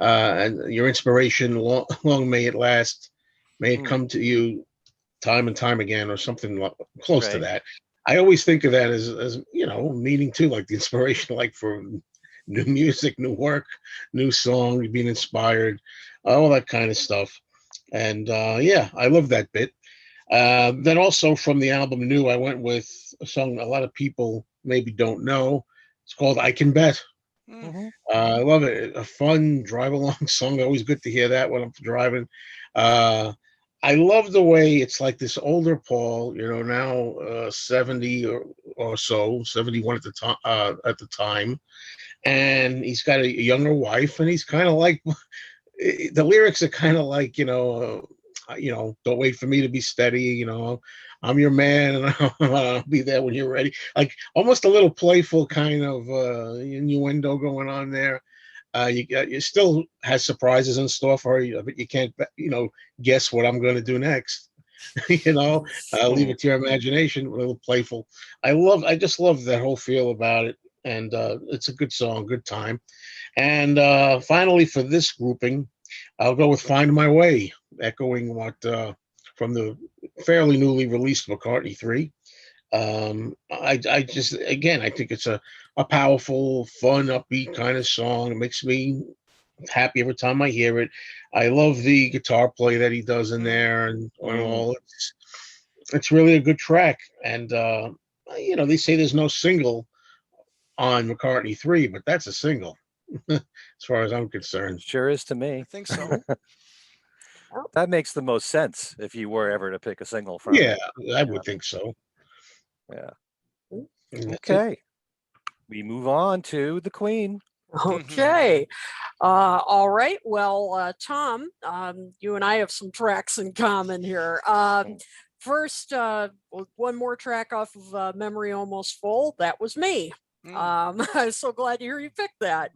and your inspiration long may it last. May it Mm, come to you time and time again, or something close to right. that. I always think of that as meaning too, like the inspiration, like for new music, new work, new song, being inspired, all that kind of stuff. And yeah, I love that bit. Then also from the album New, I went with a song a lot of people maybe don't know. It's called I Can Bet. Mm-hmm. Hmm. I love it. A fun drive along song. Always good to hear that when I'm driving. Uh, I love the way it's like this older Paul, now 70 or so, 71 at the time, and he's got a younger wife, and he's kind of like the lyrics are kind of like don't wait for me to be steady, I'm your man, and I'll be there when you're ready, like almost a little playful kind of innuendo going on there. You still has surprises in store for you, but you can't guess what I'm going to do next. Leave Hmm. it to your imagination, a little playful. I just love that whole feel about it, and it's a good song, good time. And finally, for this grouping, I'll go with Find My Way, echoing what from the fairly newly released McCartney 3. I just, again, I think it's a powerful, fun, upbeat kind of song. It makes me happy every time I hear it. I love the guitar play that he does in Mm-hmm. there and Mm. all. It's really a good track. And, they say there's no single on McCartney 3, but that's a single as far as I'm concerned. Sure is to I me. think so. Mhm. That makes the most sense if you were ever to pick a single from Yeah, it. I Yeah, would think so. yeah. And that's it. Okay, we move on to the Queen. Okay. All right. Well, Tom, you and I have some tracks in common here. Mm, First, one more track off of Memory Almost Full. That was me. Mm. I was so glad to hear you pick that.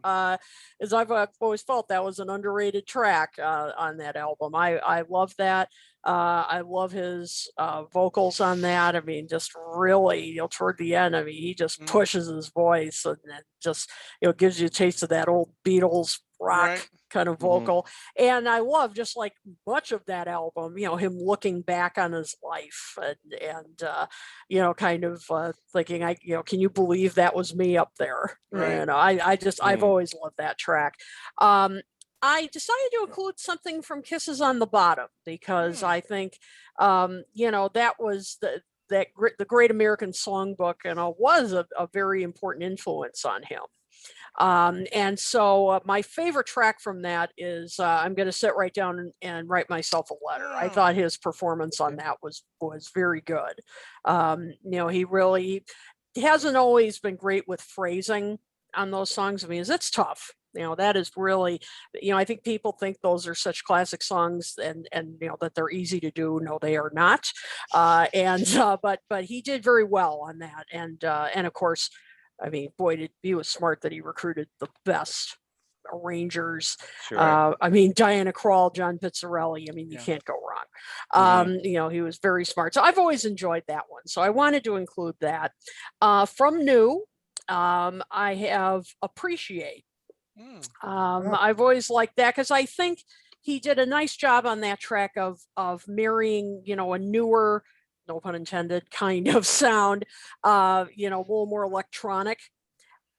As I've always felt, that was an underrated track on that album. I love that. I love his vocals on that. I mean, just really, toward the end, I mean, he just Mm. pushes his voice and it just, gives you a taste of that old Beatles Right. rock kind of mhm. vocal. And I love, just like much of that album, him looking back on his life and kind of thinking, can you believe that was me up there? Right. I've Mm, always loved that track. Um, I decided to include something from Kisses on the Bottom because Mm. I think, that was the Great American Songbook, and was a very important influence on him. And so my favorite track from that is I'm going to sit right down and write myself a letter. I thought Mm. his performance on okay. that was very good. He really hasn't always been great with phrasing on those songs. I mean, it's tough. That is really, I think people think those are such classic songs and that they're easy to do. No, they are not. But he did very well on that. And of course, I mean, boy, he was smart that he recruited the best. arrangers. Sure. I mean, Diana Krall, John Pizzarelli. I mean, you Yeah. can't go wrong. You know, he was very smart. So I've always enjoyed that one. So I wanted to include that. From New, I have Appreciate. I've always liked that because I think he did a nice job on that track of marrying, you know, a newer, no pun intended, kind of sound, you know, a little more electronic,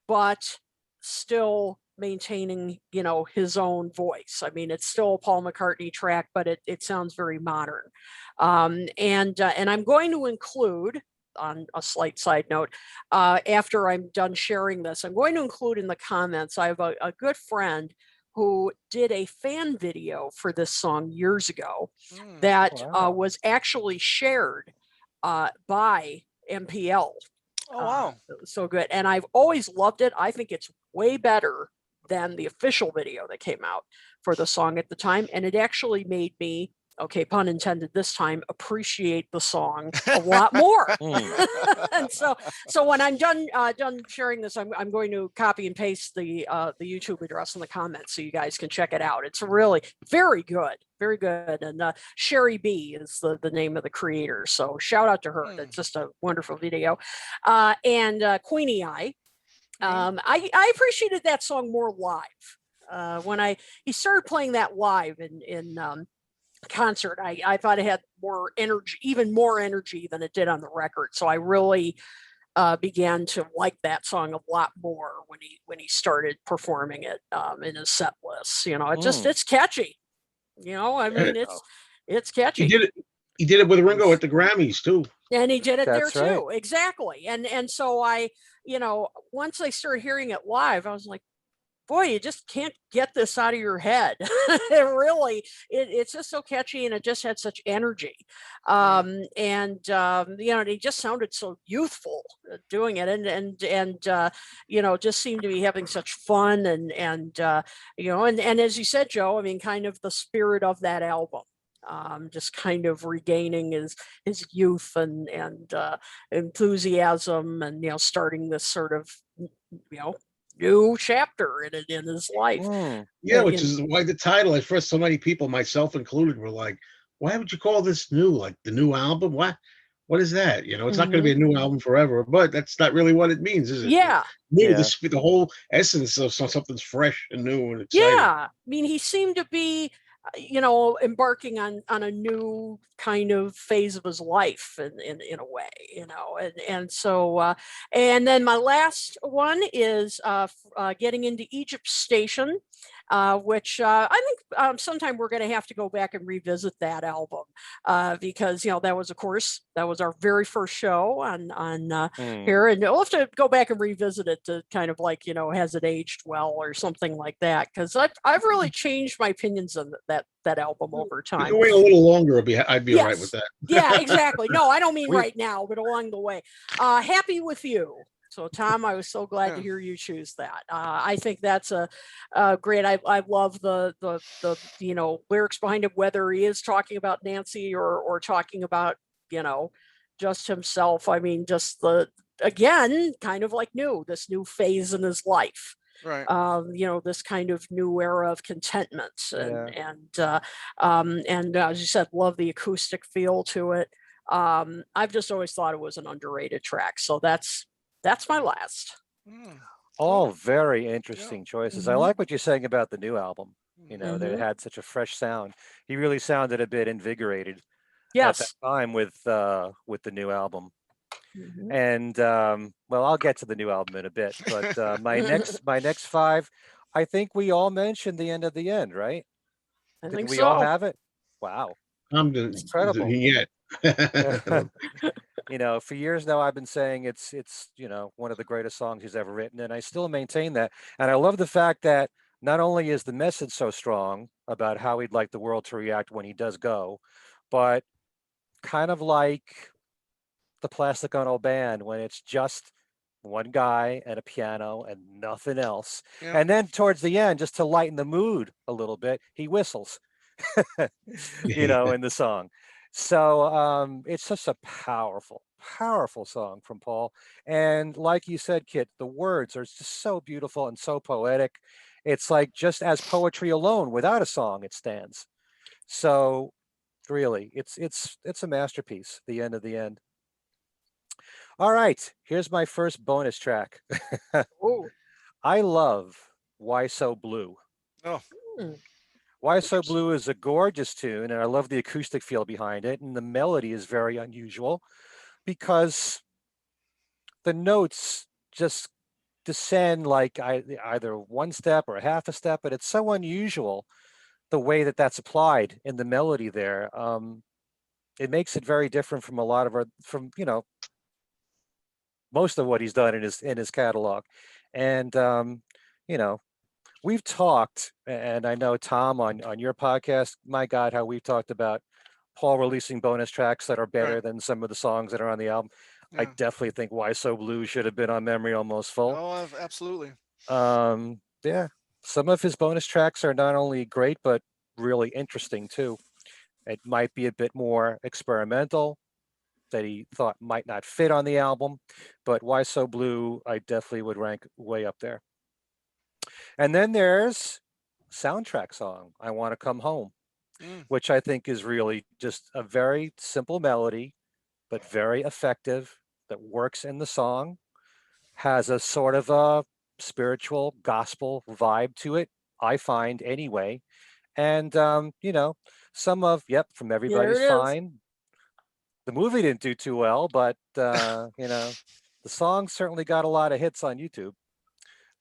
but still maintaining, you know, his own voice. I mean, it's still a Paul McCartney track, but it sounds very modern. And I'm going to include, on a slight side note, after I'm done sharing this, I'm going to include in the comments, I have a good friend who did a fan video for this song years ago that was actually shared by MPL. Oh, wow. So good. And I've always loved it. I think it's way better than the official video that came out for the song at the time. And it actually made me, okay, pun intended this time, appreciate the song a lot more. And so when I'm done sharing this, I'm going to copy and paste the YouTube address in the comments so you guys can check it out. It's really very good. Very good. And Sherry B is the name of the creator. So shout out to her. That's just a wonderful video. And Queenie Eye. I appreciated that song more live. When he started playing that live in concert, I thought it had more energy, even more energy than it did on the record. So I really began to like that song a lot more when he started performing it in his set list. You know, it's catchy. You know, I mean, it's catchy. He did it with Ringo at the Grammys too. And he did it there too. Right. Exactly. And so you know, once I started hearing it live, I was like, boy, you just can't get this out of your head. It's just so catchy, and it just had such energy. And you know, he just sounded so youthful doing it, and you know, just seemed to be having such fun, and you know, and as you said, Joe, I mean, kind of the spirit of that album. Just kind of regaining his youth and enthusiasm, and you know, starting this sort of, you know, new chapter in his life. Yeah, which is why the title, at first so many people, myself included, were like, why would you call this new? Like the new album? What is that? You know, it's not going to be a new album forever, but that's not really what it means, is it? Yeah. New, the whole essence of something's fresh and new and exciting. Yeah. I mean, he seemed to be, you know, embarking on a new kind of phase of his life in a way, you know, and so and then my last one is Getting Into Egypt Station, which I think sometime we're going to have to go back and revisit that album because, you know, that was, of course, that was our very first show on here, and we'll have to go back and revisit it to kind of like, you know, has it aged well or something like that, because I've really changed my opinions on that album over time. If you wait a little longer, I'd be all right with that. Yeah, exactly. No, I don't mean right now, but along the way. Happy With You. So Tom, I was so glad to hear you choose that. I think that's a great. I love the you know, lyrics behind it, whether he is talking about Nancy or talking about, you know, just himself. I mean, just again, kind of like this new phase in his life. Right. You know, this kind of new era of contentment, and as you said, love the acoustic feel to it. I've just always thought it was an underrated track. So that's my last. All very interesting choices. I like what you're saying about the new album. You know, that it had such a fresh sound. He really sounded a bit invigorated at that time with the new album. And well, I'll get to the new album in a bit, but my next five, I think we all mentioned The End of the End, right? Did we all have it? Wow. Incredible. Yeah. You know, for years now, I've been saying it's you know, one of the greatest songs he's ever written, and I still maintain that. And I love the fact that not only is the message so strong about how he'd like the world to react when he does go, but kind of like the Plastic Ono Band, when it's just one guy and a piano and nothing else. And then towards the end, just to lighten the mood a little bit, he whistles, you know, in the song. So it's just a powerful, powerful song from Paul. And like you said, Kit, the words are just so beautiful and so poetic. It's like just as poetry alone, without a song, it stands. So really, it's a masterpiece. The end of the end. All right, here's my first bonus track. Oh. I love Why So Blue. Oh, Hmm. Why So Interesting. Blue is a gorgeous tune, and I love the acoustic feel behind it. And the melody is very unusual because the notes just descend like either one step or a half a step, but it's so unusual the way that that's applied in the melody there. It makes it very different from a lot of our, from, most of what he's done in his catalog. And, you know, we've talked, and I know Tom on your podcast, my God, how we've talked about Paul releasing bonus tracks that are right. better than some of the songs that are on the album. I Yeah. definitely think Why So Blue should have been on Memory Almost Full. Oh, absolutely. Yeah, some of his bonus tracks are not only great, but really interesting too. It might be a bit more experimental that he thought might not fit on the album, but Why So Blue, I definitely would rank way up there. And then there's soundtrack song, I Want to Come Home, Mm, which I think is really just a very simple melody, but very effective, that works in the song, has a sort of a spiritual gospel vibe to it, I find anyway. And, some of, yep, From There Everybody's it is. Fine. The movie didn't do too well, but, the song certainly got a lot of hits on YouTube.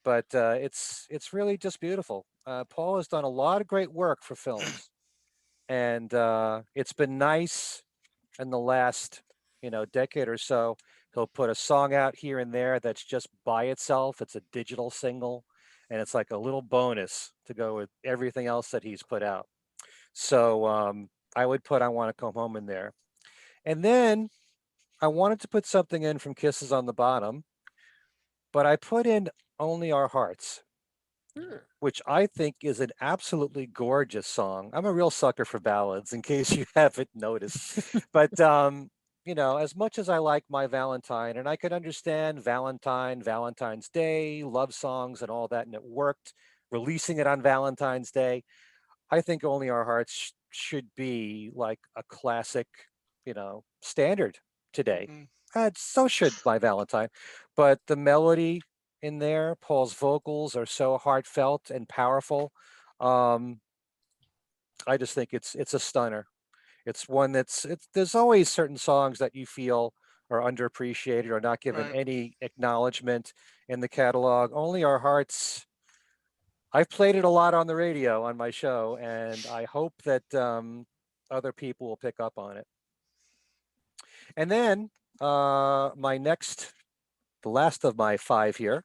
But it's really just beautiful. Paul has done a lot of great work for films, and it's been nice in the last decade or so. He'll put a song out here and there that's just by itself. It's a digital single, and it's like a little bonus to go with everything else that he's put out. So I would put I Want to Come Home in there. And then I wanted to put something in from Kisses on the Bottom, but I put in Only Our Hearts, Hmm. which I think is an absolutely gorgeous song. I'm a real sucker for ballads, in case you haven't noticed. But as much as I like My Valentine, and I could understand Valentine, Valentine's Day, love songs, and all that, and it worked releasing it on Valentine's Day. I think Only Our Hearts should be like a classic, standard today. mm, So should My Valentine. But the melody in there, Paul's vocals are so heartfelt and powerful. Um, I just think it's a stunner. It's one there's always certain songs that you feel are underappreciated or not given right. any acknowledgement in the catalog. Only Our Hearts, I've played it a lot on the radio on my show, and I hope that other people will pick up on it. And then the last of my five here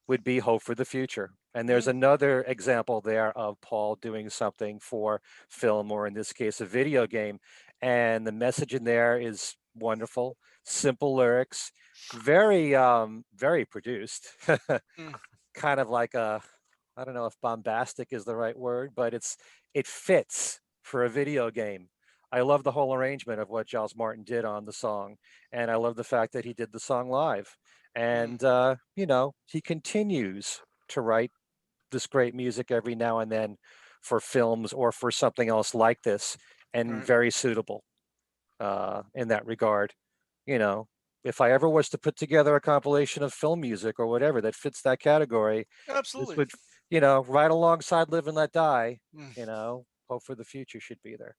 would be Hope for the Future. And there's Mm, another example there of Paul doing something for film, or in this case, a video game. And the message in there is wonderful, simple lyrics, very produced, mm, kind of like I don't know if bombastic is the right word, but it fits for a video game. I love the whole arrangement of what Giles Martin did on the song, and I love the fact that he did the song live. mm, And he continues to write this great music every now and then for films or for something else like this, and right. very suitable in that regard. You know, if I ever was to put together a compilation of film music or whatever that fits that category, this Absolutely. would, right alongside Live and Let Die, Mm. Hope for the Future should be there.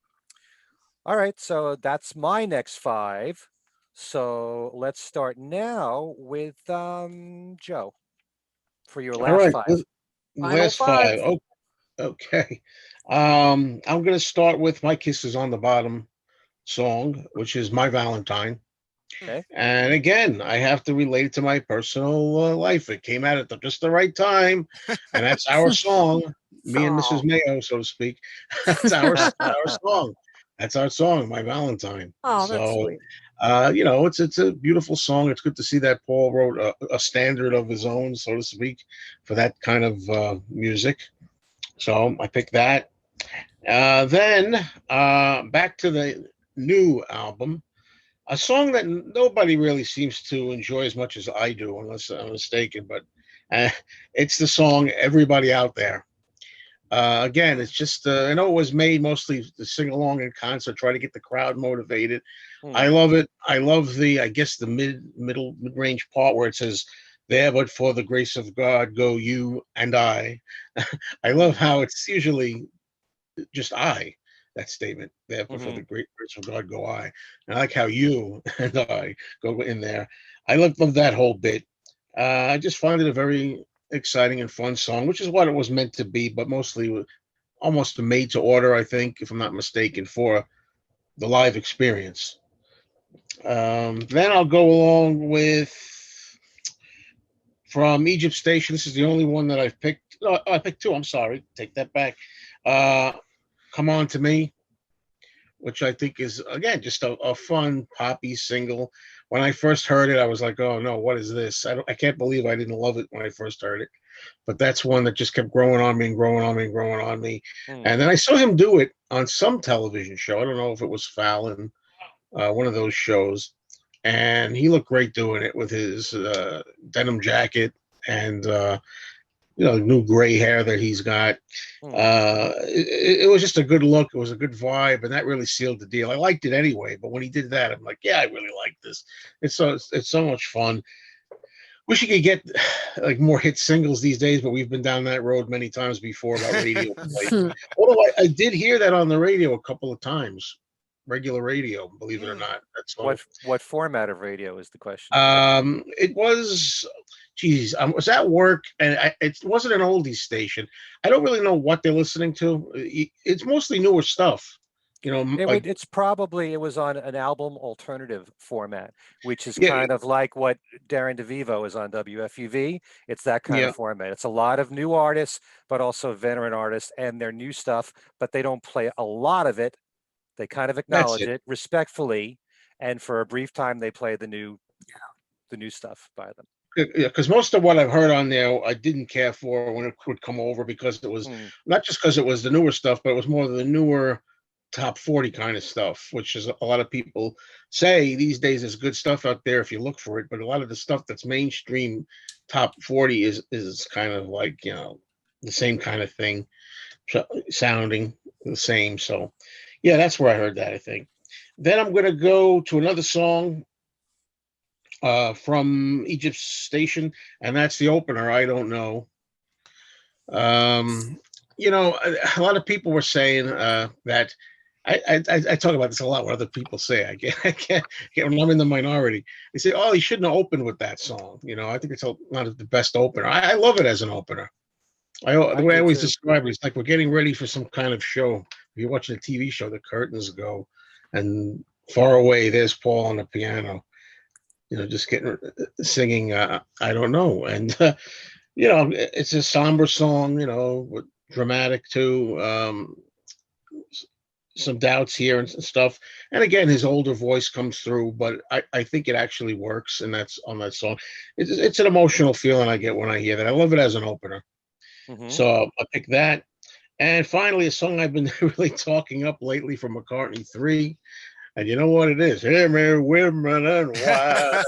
All right, so that's my next five. So let's start now with Joe for your All last right. five. Final Last five. five. Oh, okay. I'm gonna start with My Kisses on the Bottom song, which is My Valentine. Okay. And again, I have to relate it to my personal life. It came out at just the right time, and that's our song. Me and Mrs. Oh, Mayo, so to speak. That's our song. That's our song, My Valentine. oh, that's So, sweet. it's a beautiful song. It's good to see that Paul wrote a standard of his own, so to speak, for that kind of music. So I picked that. Then back to the new album, a song that nobody really seems to enjoy as much as I do, unless I'm mistaken. But Uh, it's the song "Everybody Out There." Again, it's just I know it was made mostly to sing along in concert, try to get the crowd motivated. I Hmm. love it. I love the, I guess, the mid range part where it says, "There, but for the grace of God, go you and I." I love Hmm. how it's usually just I. That statement, "There, but for Hmm. the great grace of God, go I." And I like how you and I go in there. I love that whole bit. I just find it a very exciting and fun song, which is what it was meant to be, but mostly almost made to order, I think, if I'm not mistaken, for the live experience. Then I'll go along with from Egypt Station. This is the only one that I've picked. No, I picked two. I'm sorry. Take that back. Uh, Come On to Me, which I think is, again, just a fun poppy single. When I first heard it, I was like, "Oh no, what is this?" I can't believe I didn't love it when I first heard it. But that's one that just kept growing on me and growing on me and growing on me. Hmm. And then I saw him do it on some television show. I don't know if it was Fallon, one of those shows, and he looked great doing it with his denim jacket and new gray hair that he's got. Hmm. It was just a good look. It was a good vibe, and that really sealed the deal. I liked it anyway, but when he did that, I'm like, yeah, I really like this. It's so much fun. Wish you could get like more hit singles these days, but we've been down that road many times before about radio play. Although I did hear that on the radio a couple of times, regular radio, believe it or Mm. not. That song. What format of radio is the question? It was, geez, I was at work, and it wasn't an oldies station. I don't really know what they're listening to. It's mostly newer stuff, like It's probably it was on an album alternative format, which is yeah, kind of like what Darren DeVivo is on WFUV. It's that kind of yeah. format. It's a lot of new artists, but also veteran artists and their new stuff, but they don't play a lot of it. They kind of That's acknowledge it. it respectfully, and for a brief time they play the new stuff by them. Yeah, because most of what I've heard on there, I didn't care for when it would come over because it was Hmm. not just because it was the newer stuff, but it was more the newer top 40 kind of stuff, which is a lot of people say these days there's good stuff out there if you look for it. But a lot of the stuff that's mainstream top 40 is kind of like, the same kind of thing, sounding the same. So, yeah, that's where I heard that, I think. Then I'm going to go to another song from Egypt Station, and that's the opener. I don't know. Um, a lot of people were saying that I talk about this a lot. What other people say, I can't when I'm in the minority. They say, "Oh, he shouldn't have opened with that song." I think it's not the best opener. I love it as an opener. The I way I do always too. describe it, it's like we're getting ready for some kind of show. If you're watching a TV show, the curtains go, and far away there's Paul on the piano. Just getting singing. I don't know, and it's a somber song. Dramatic too. Some doubts here and stuff. And again, his older voice comes through, but I think it actually works, and that's on that song. It's an emotional feeling I get when I hear that. I love it as an opener. Hmm. So I pick that. And finally, a song I've been really talking up lately from McCartney 3. And you know what it is? Hear me, women and wives.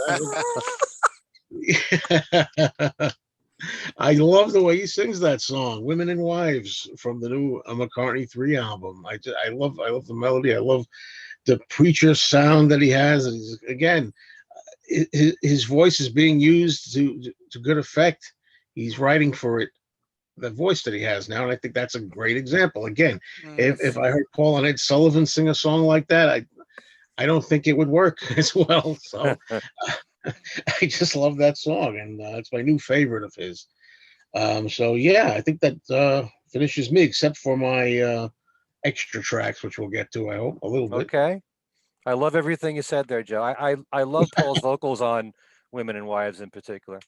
I love the way he sings that song, "Women and Wives," from the new McCartney 3 album. I love the melody. I love the preacher sound that he has. And again, his voice is being used to good effect. He's writing for it, the voice that he has now, and I think that's a great example. Again, Mm. if I heard Paul and Ed Sullivan sing a song like that, I don't think it would work as well. So I just love that song, and it's my new favorite of his. So yeah, I think that finishes me, except for my extra tracks, which we'll get to, I hope, a little bit. Okay. I love everything you said there, Joe. I love Paul's vocals on Women and Wives in particular.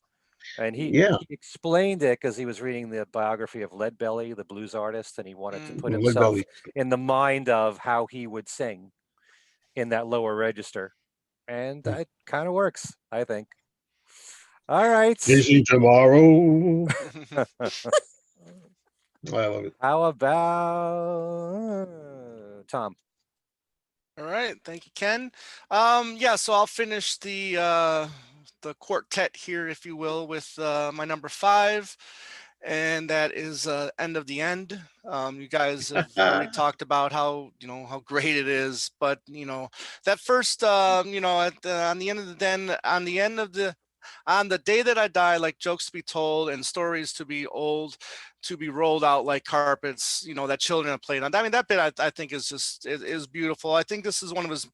And he Yeah, he explained it because he was reading the biography of Leadbelly, the blues artist, and he wanted to Mm. put Lead himself Belly. in the mind of how he would sing in that lower register. And that kind of works, I think. All right. Busy tomorrow. I love it. How about Tom? All right, thank you, Ken. Yeah, so I'll finish the the quartet here, if you will, with my number 5, and that is End of the End. You guys have already talked about how how great it is, but that first on the end of the den, on the day that I die, like jokes to be told and stories to be old, to be rolled out like carpets, that children have played on. I mean, that bit I think is just is beautiful. I think this is one of his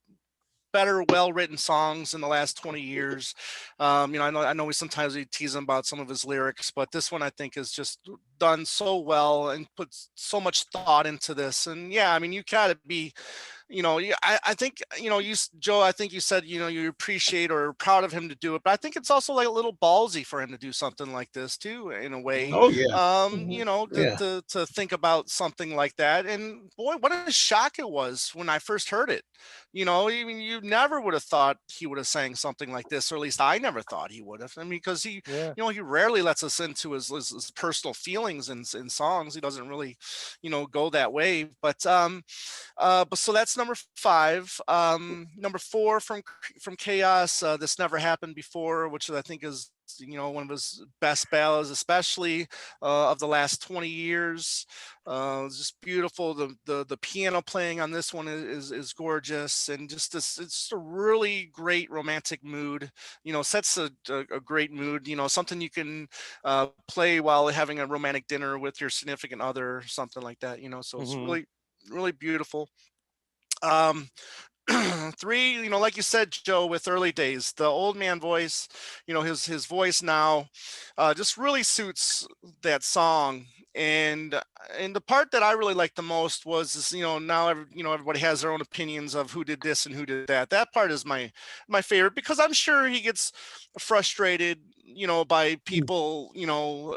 better, well-written songs in the last 20 years. I know we tease him about some of his lyrics, but this one I think is just done so well and puts so much thought into this. And yeah, I mean, you gotta be, I think, Joe, I think you said, you appreciate or are proud of him to do it, but I think it's also like a little ballsy for him to do something like this too, in a way. Oh yeah. Yeah. To think about something like that. And boy, what a shock it was when I first heard it. I mean, you never would have thought he would have sang something like this, or at least I never thought he would have. I mean, because Yeah. he rarely lets us into his personal feelings in songs. He doesn't really, go that way. But so that's number 5. Number 4 from Chaos, This Never Happened Before, which I think is one of his best ballads, especially of the last 20 years. It's just beautiful. The piano playing on this one is gorgeous, and just this, it's just a really great romantic mood. Sets a great mood. Something you can play while having a romantic dinner with your significant other, or something like that. So it's Mm-hmm. really, really beautiful. um 3, like you said, Joe, with Early Days, the old man voice, his voice now just really suits that song. And the part that I really liked the most was this, now everybody has their own opinions of who did this and who did that. That part is my favorite, because I'm sure he gets frustrated, by people,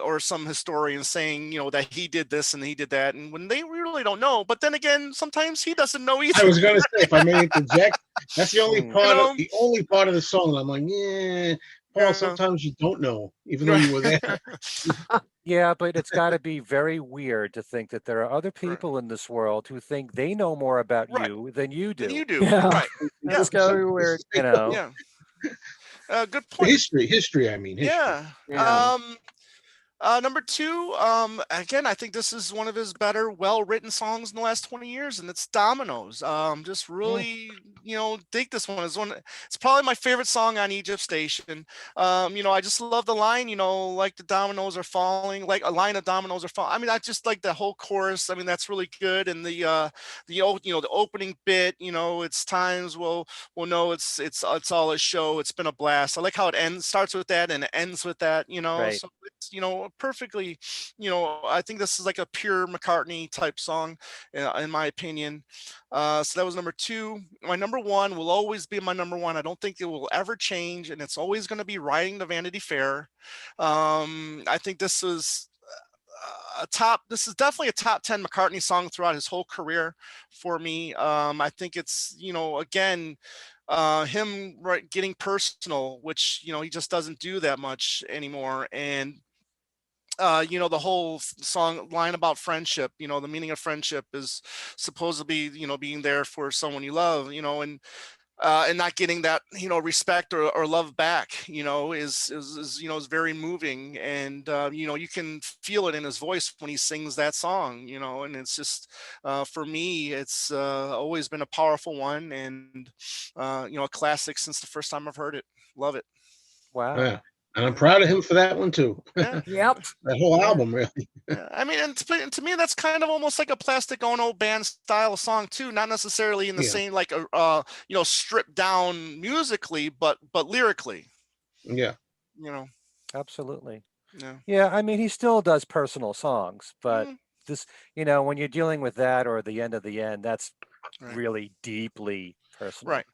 or some historians saying, that he did this and he did that, and when they really don't know. But then again, sometimes he doesn't know either. I was gonna say, if I may interject, that's the only Mm. part of the song. I'm like, yeah, Paul. Sometimes you don't know, even though you were there. Yeah, but it's got to be very weird to think that there are other Right. people in this world who think they know more about Right. you than you Than do. you do. Yeah. Right. That's gotta be weird. You know? Yeah. Good point. History. I mean, history. Yeah. Yeah. Number 2, again, I think this is one of his better, well-written songs in the last 20 years, and it's Dominoes. Just really, dig this one. It's probably my favorite song on Egypt Station. I just love the line, like the dominoes are falling, like a line of dominoes are falling. I mean, I just like the whole chorus. I mean, that's really good. And the opening bit, it's times we'll know it's all a show. It's been a blast. I like how it starts with that and it ends with that, Right. so it's, perfectly, I think this is like a pure McCartney type song, in my opinion. So that was number 2. My number 1 will always be my number 1. I don't think it will ever change, and it's always going to be Riding the Vanity Fair. I think this is this is definitely a top 10 McCartney song throughout his whole career for me. I think it's, again, him getting personal, which he just doesn't do that much anymore. And the whole song line about friendship, the meaning of friendship is supposed to be, being there for someone you love, and not getting that, respect or love back, is very moving. And, you can feel it in his voice when he sings that song, and it's just, for me, it's always been a powerful one, and, a classic since the first time I've heard it. Love it. Wow. Yeah. And I'm proud of him for that one too. Yeah. Yep. That whole Yeah. album, really. Yeah, I mean, and to me, that's kind of almost like a Plastic Ono band style song too. Not necessarily in the Yeah. same, like, stripped down musically, but lyrically. Yeah. Absolutely. Yeah. Yeah, I mean, he still does personal songs, but Mhm. this, when you're dealing with that or the end of the end, that's Right. really deeply personal. Right.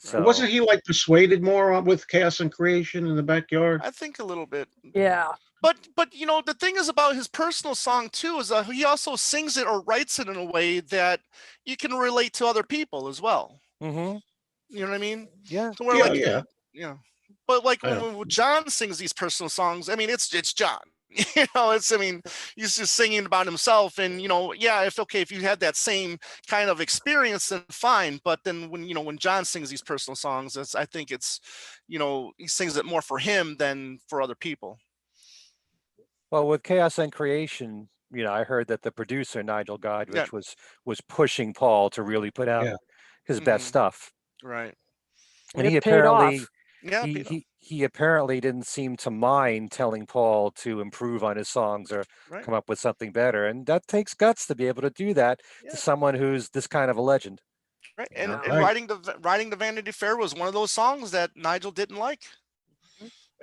So Wasn't he like persuaded more with Chaos and Creation in the Backyard? I think a little bit. Yeah. But the thing is about his personal song too is he also sings it or writes it in a way that you can relate to other people as well. Mm-hmm. You know what I mean? Yeah. So Yeah. yeah. But like I know. when John sings these personal songs, I mean, it's John. I mean, he's just singing about himself, and yeah, if you had that same kind of experience, then fine. But then when John sings these personal songs, I think it's, he sings it more for him than for other people. Well, with Chaos and Creation, I heard that the producer Nigel Yeah. Godrich was pushing Paul to really put out his best stuff. Right. And It he paid off. apparently Yeah. he apparently didn't seem to mind telling Paul to improve on his songs or Right. come up with something better. And that takes guts to be able to do that to someone who's this kind of a legend. Right. And Right. Riding the Vanity Fair was one of those songs that Nigel didn't like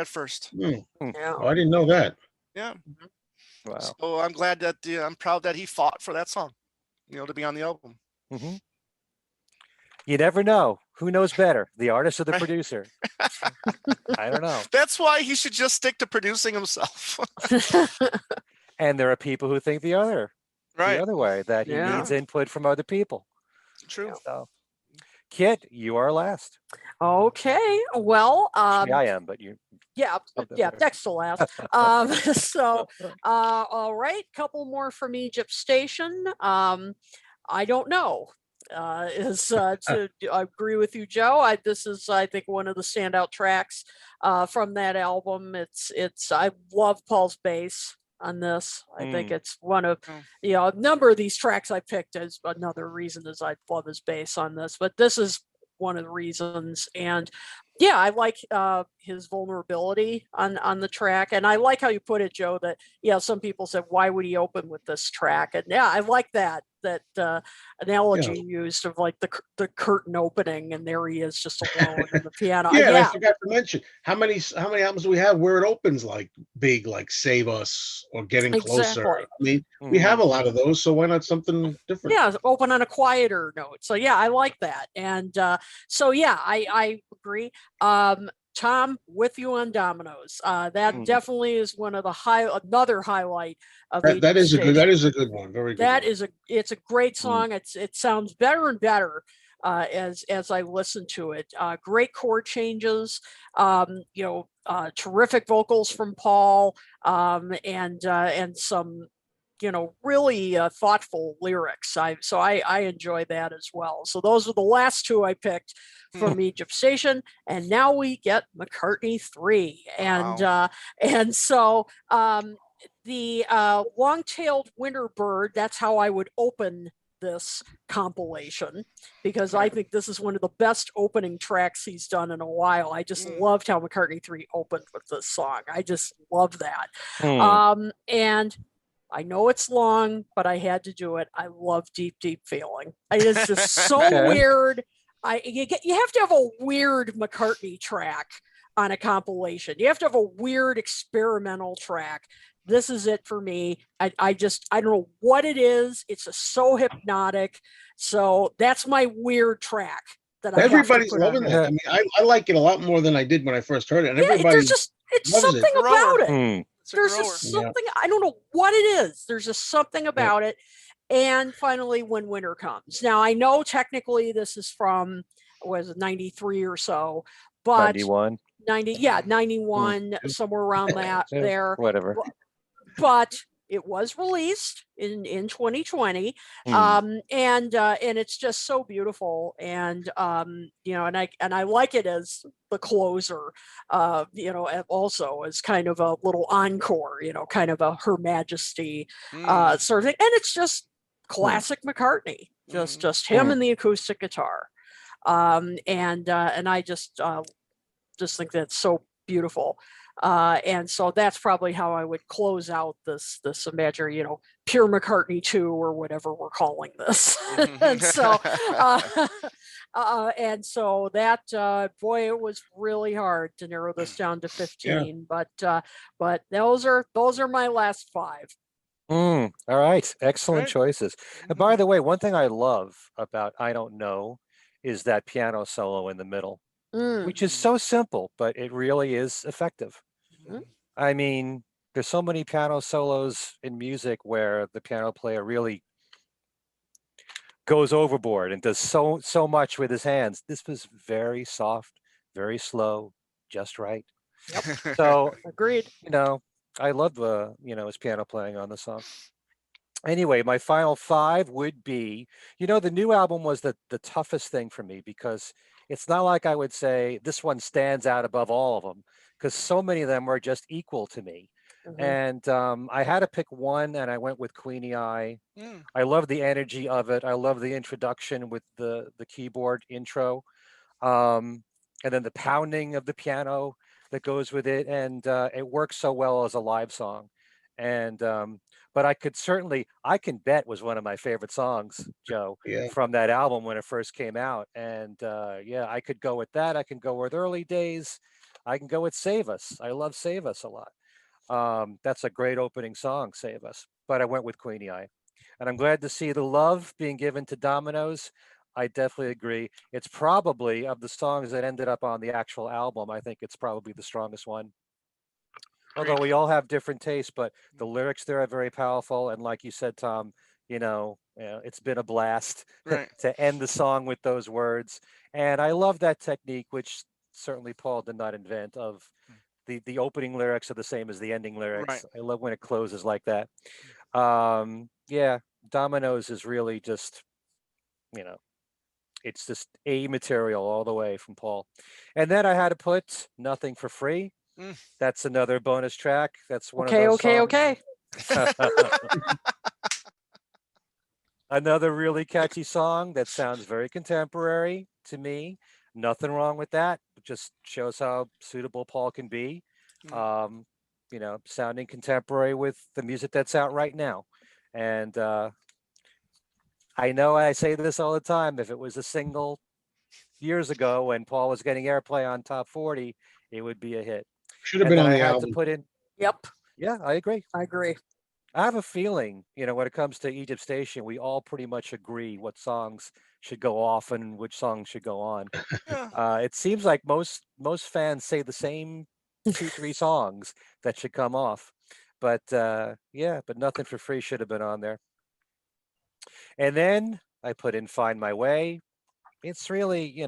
at first. Yeah. Oh, I didn't know that. Yeah. Wow. So I'm glad that I'm proud that he fought for that song, to be on the album. Mm-hmm. You never know. Who knows better, the artist or the producer? I don't know. That's why he should just stick to producing himself. And there are people who think the other way, that he Yeah. needs input from other people. True. So, Kit, you are last. Okay. Well, Actually, I am, but you. yeah, there. next to last. All right, couple more from Egypt Station. I don't know. To I agree with you, Joe. This is, I think, one of the standout tracks from that album. I love Paul's bass on this. I think it's one of, a number of these tracks I picked as another reason is I love his bass on this, but this is one of the reasons. And yeah, I like his vulnerability on the track, and I like how you put it, Joe, that some people said, why would he open with this track? And yeah, I like that analogy you used of like the curtain opening, and there he is just alone on the piano. And I forgot to mention how many albums do we have where it opens like big, like Save Us or Getting Closer. Exactly. I mean, we have a lot of those, so why not something different? Yeah, open on a quieter note. So yeah, I like that. And so yeah, I agree. Tom, with you on Dominoes. That definitely is one of another highlight of that is a good one. Very good. It's a great song. It sounds better and better as I listen to it. Great chord changes, terrific vocals from Paul, and some really thoughtful lyrics. I enjoy that as well. So those are the last two I picked from Egypt Station, and now we get McCartney 3, and Wow. And so the Long-Tailed Winter Bird. That's how I would open this compilation, because I think this is one of the best opening tracks he's done in a while. I just loved how McCartney 3 opened with this song. I just love that. And I know it's long, but I had to do it. I love Deep, Deep Feeling. It's just so weird. You have to have a weird McCartney track on a compilation. You have to have a weird experimental track. This is it for me. I don't know what it is. It's just so hypnotic. So that's my weird track that everybody's loving that. I mean, I like it a lot more than I did when I first heard it. And everybody it's something about it. There's just something, I don't know what it is. There's just something about it. And finally, When Winter Comes. Now, I know technically this is from, was it 93 or so, but 91. 91, somewhere around that there. Whatever. But it was released in 2020, and it's just so beautiful, and and I like it as the closer, also as kind of a little encore, kind of a Her Majesty sort of thing, and it's just classic McCartney, just him and the acoustic guitar, and I just think that's so beautiful. And so that's probably how I would close out this imaginary, pure McCartney 2 or whatever we're calling this. And so that boy, it was really hard to narrow this down to 15. But those are my last 5. All right, excellent choices. And by the way, one thing I love about I Don't Know is that piano solo in the middle, which is so simple, but it really is effective. I mean, there's so many piano solos in music where the piano player really goes overboard and does so much with his hands. This was very soft, very slow, just right. Yep. So agreed. I love his piano playing on the song. Anyway, my final five would be, the new album was the toughest thing for me because it's not like I would say this one stands out above all of them because so many of them are just equal to me. And I had to pick one, and I went with Queenie Eye. I love the energy of it. I love the introduction with the keyboard intro, and then the pounding of the piano that goes with it, and it works so well as a live song. And but I Can Bet was one of my favorite songs, Joe, Yeah. from that album when it first came out. And yeah, I could go with that. I can go with Early Days. I can go with Save Us. I love Save Us a lot. That's a great opening song, Save Us. But I went with Queenie Eye. And I'm glad to see the love being given to Dominoes. I definitely agree. It's probably, of the songs that ended up on the actual album, I think it's probably the strongest one. Although we all have different tastes, but the lyrics there are very powerful. And like you said, Tom, it's been a blast Right. to end the song with those words. And I love that technique, which certainly Paul did not invent, of the opening lyrics are the same as the ending Right. lyrics. I love when it closes like that. Yeah, Dominoes is really just, it's just A material all the way from Paul. And then I had to put Nothing for Free. Mm. That's another bonus track. That's one of Okay, those songs. okay. Another really catchy song that sounds very contemporary to me. Nothing wrong with that. It just shows how suitable Paul can be. Um, sounding contemporary with the music that's out right now. And I know I say this all the time. If it was a single years ago when Paul was getting airplay on top 40, it would be a hit. Should have And been then on I the had to album. put in, Yep, yeah, I agree. I agree. I have a feeling, when it comes to Egypt Station, we all pretty much agree what songs should go off and which songs should go on. Yeah. It seems like most fans say the same 2, 3 songs that should come off. But yeah, but Nothing for Free should have been on there. And then I put in Find My Way. It's really,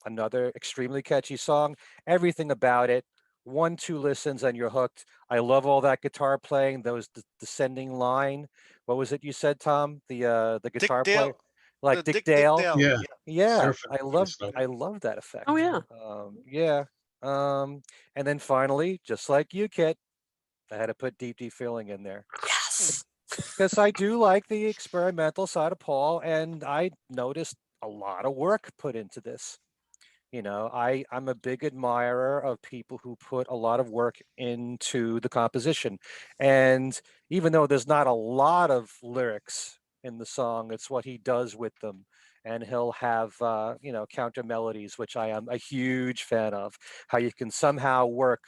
another extremely catchy song. Everything about it. 1, 2 listens and you're hooked. I love all that guitar playing, those descending line. What was it you said, Tom? The Dick guitar player, Dale. like The Dick Dick Dale. Dale. Yeah. Yeah. Yeah, Surfing I and love stuff. I love that Oh effect. yeah. Yeah. And then finally, just like you, Kit, I had to put Deep Deep Feeling in there Yes. because I do like the experimental side of Paul, and I noticed a lot of work put into this. I'm a big admirer of people who put a lot of work into the composition. And even though there's not a lot of lyrics in the song, it's what he does with them. And he'll have, counter melodies, which I am a huge fan of, how you can somehow work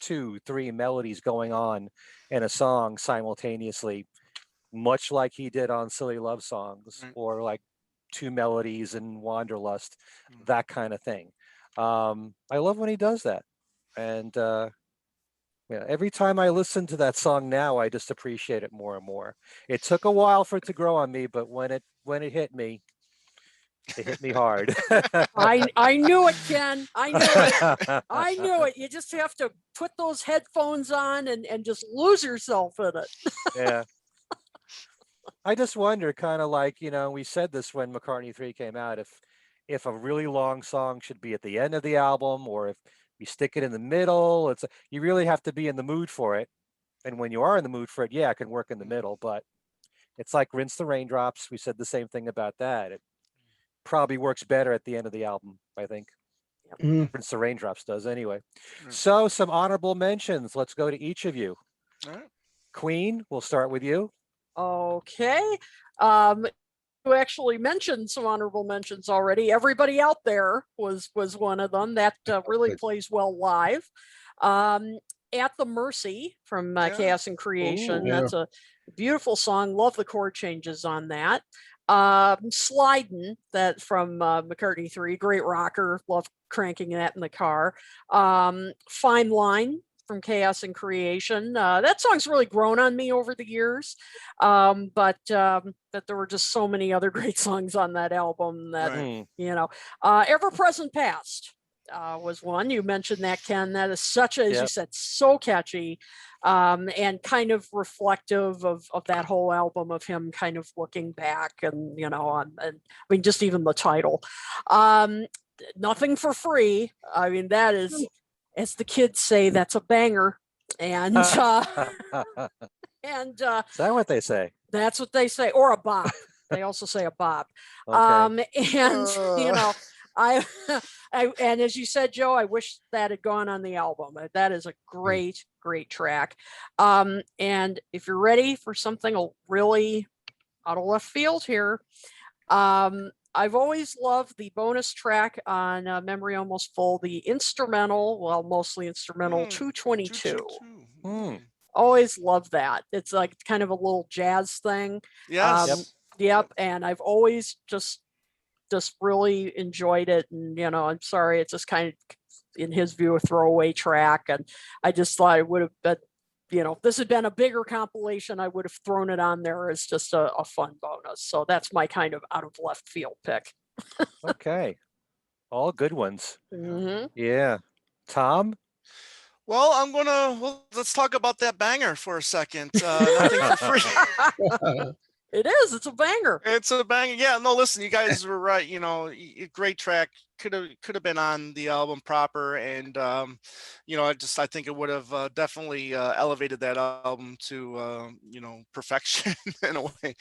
2, 3 melodies going on in a song simultaneously, much like he did on Silly Love Songs, Right. or like 2 melodies in Wanderlust, Mm. that kind of thing. I love when he does that. And yeah, every time I listen to that song now, I just appreciate it more and more. It took a while for it to grow on me, but when it hit me, it hit me hard. I knew it, Ken. I knew it. I knew it. You just have to put those headphones on and just lose yourself in it. Yeah. I just wonder, kind of like, we said this when McCartney 3 came out, if a really long song should be at the end of the album, or if you stick it in the middle. You really have to be in the mood for it. And when you are in the mood for it, yeah, it can work in the middle, but it's like Rinse the Raindrops. We said the same thing about that. It probably works better at the end of the album, I think. Mhm. Rinse the Raindrops does anyway. Mm. So some honorable mentions. Let's go to each of you. All right. Queen, we'll start with you. Okay. You actually mentioned some honorable mentions already. Everybody Out There was one of them that really plays well live. At the Mercy from Yeah. Chaos and Creation. Ooh, yeah. That's a beautiful song. Love the chord changes on that. Slidin', that from McCartney 3, great rocker. Love cranking that in the car. Fine Line from Chaos and Creation. That song's really grown on me over the years, but that there were just so many other great songs on that album that Right. Ever Present Past. was one. You mentioned that, Ken. That is such a, as you Yep. said, so catchy, and kind of reflective of that whole album, of him kind of looking back and, and I mean, just even the title. Nothing for free. I mean, that is, as the kids say, that's a banger. And Is and that what they say? that's what they say, or a bop. They also say a bop. Okay. And I, and as you said, Joe, I wish that had gone on the album. That is a great, great track. And if you're ready for something really out of left field here, I've always loved the bonus track on Memory Almost Full, the instrumental, well, mostly instrumental, 222. Always loved that. It's like kind of a little jazz thing. Yes. Yep. And I've always just really enjoyed it. And, I'm sorry, it's just kind of, in his view, a throwaway track. And I just thought it would have been, if this had been a bigger compilation, I would have thrown it on there as just a fun bonus. So that's my kind of out of left field pick. Okay. All good ones. Mm-hmm. Yeah. Tom? Well, let's talk about that banger for a second. Nothing for free. It is. It's a banger. It's a banger. Yeah. No, listen, you guys were right. Great track. Could have been on the album proper, and I think it would have definitely elevated that album to perfection in a way.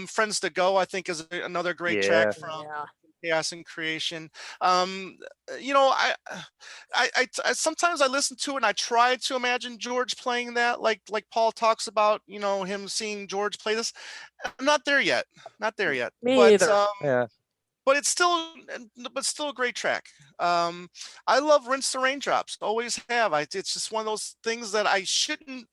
Friends to Go, I think, is another great track from Chaos and Creation. I sometimes I listen to it and I try to imagine George playing that, like Paul talks about, him seeing George play this. I'm not there yet. Me either. Yeah. But it's still a great track. I love Rinse the Raindrops. Always have. It's just one of those things that I shouldn't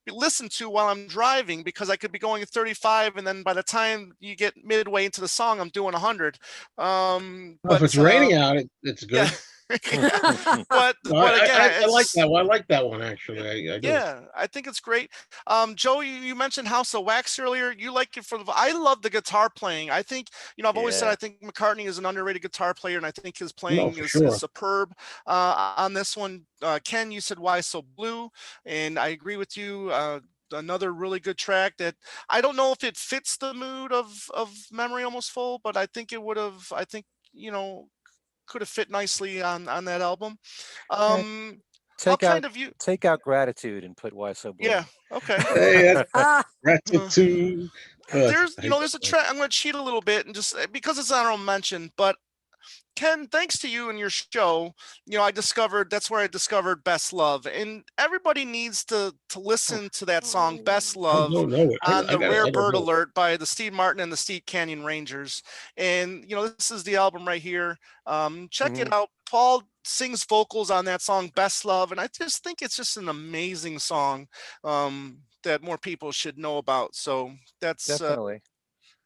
listen to while I'm driving, because I could be going at 35, and then by the time you get midway into the song, I'm doing 100. If it's raining out, it's good. Yeah. but again, I like that one. I like that one, actually. I do. Yeah, I think it's great. Joe, you mentioned House of Wax earlier. You like it I love the guitar playing. I think, I've always said I think McCartney is an underrated guitar player, and I think his playing is superb on this one. Ken, you said Why So Blue, and I agree with you. Another really good track that I don't know if it fits the mood of Memory Almost Full, but I think it would have. I think could have fit nicely on that album. Take out Gratitude and put Why So Blue. Yeah. Okay. Hey, Gratitude. There's a track. I'm going to cheat a little bit and just because it's honorable mention, but Ken, thanks to you and your show, that's where I discovered Best Love, and everybody needs to listen to that song Best Love on the Rare Bird Alert by the Steve Martin and the Steep Canyon Rangers. And this is the album right here. Check it out. Paul sings vocals on that song Best Love, and I just think it's just an amazing song that more people should know about. So that's definitely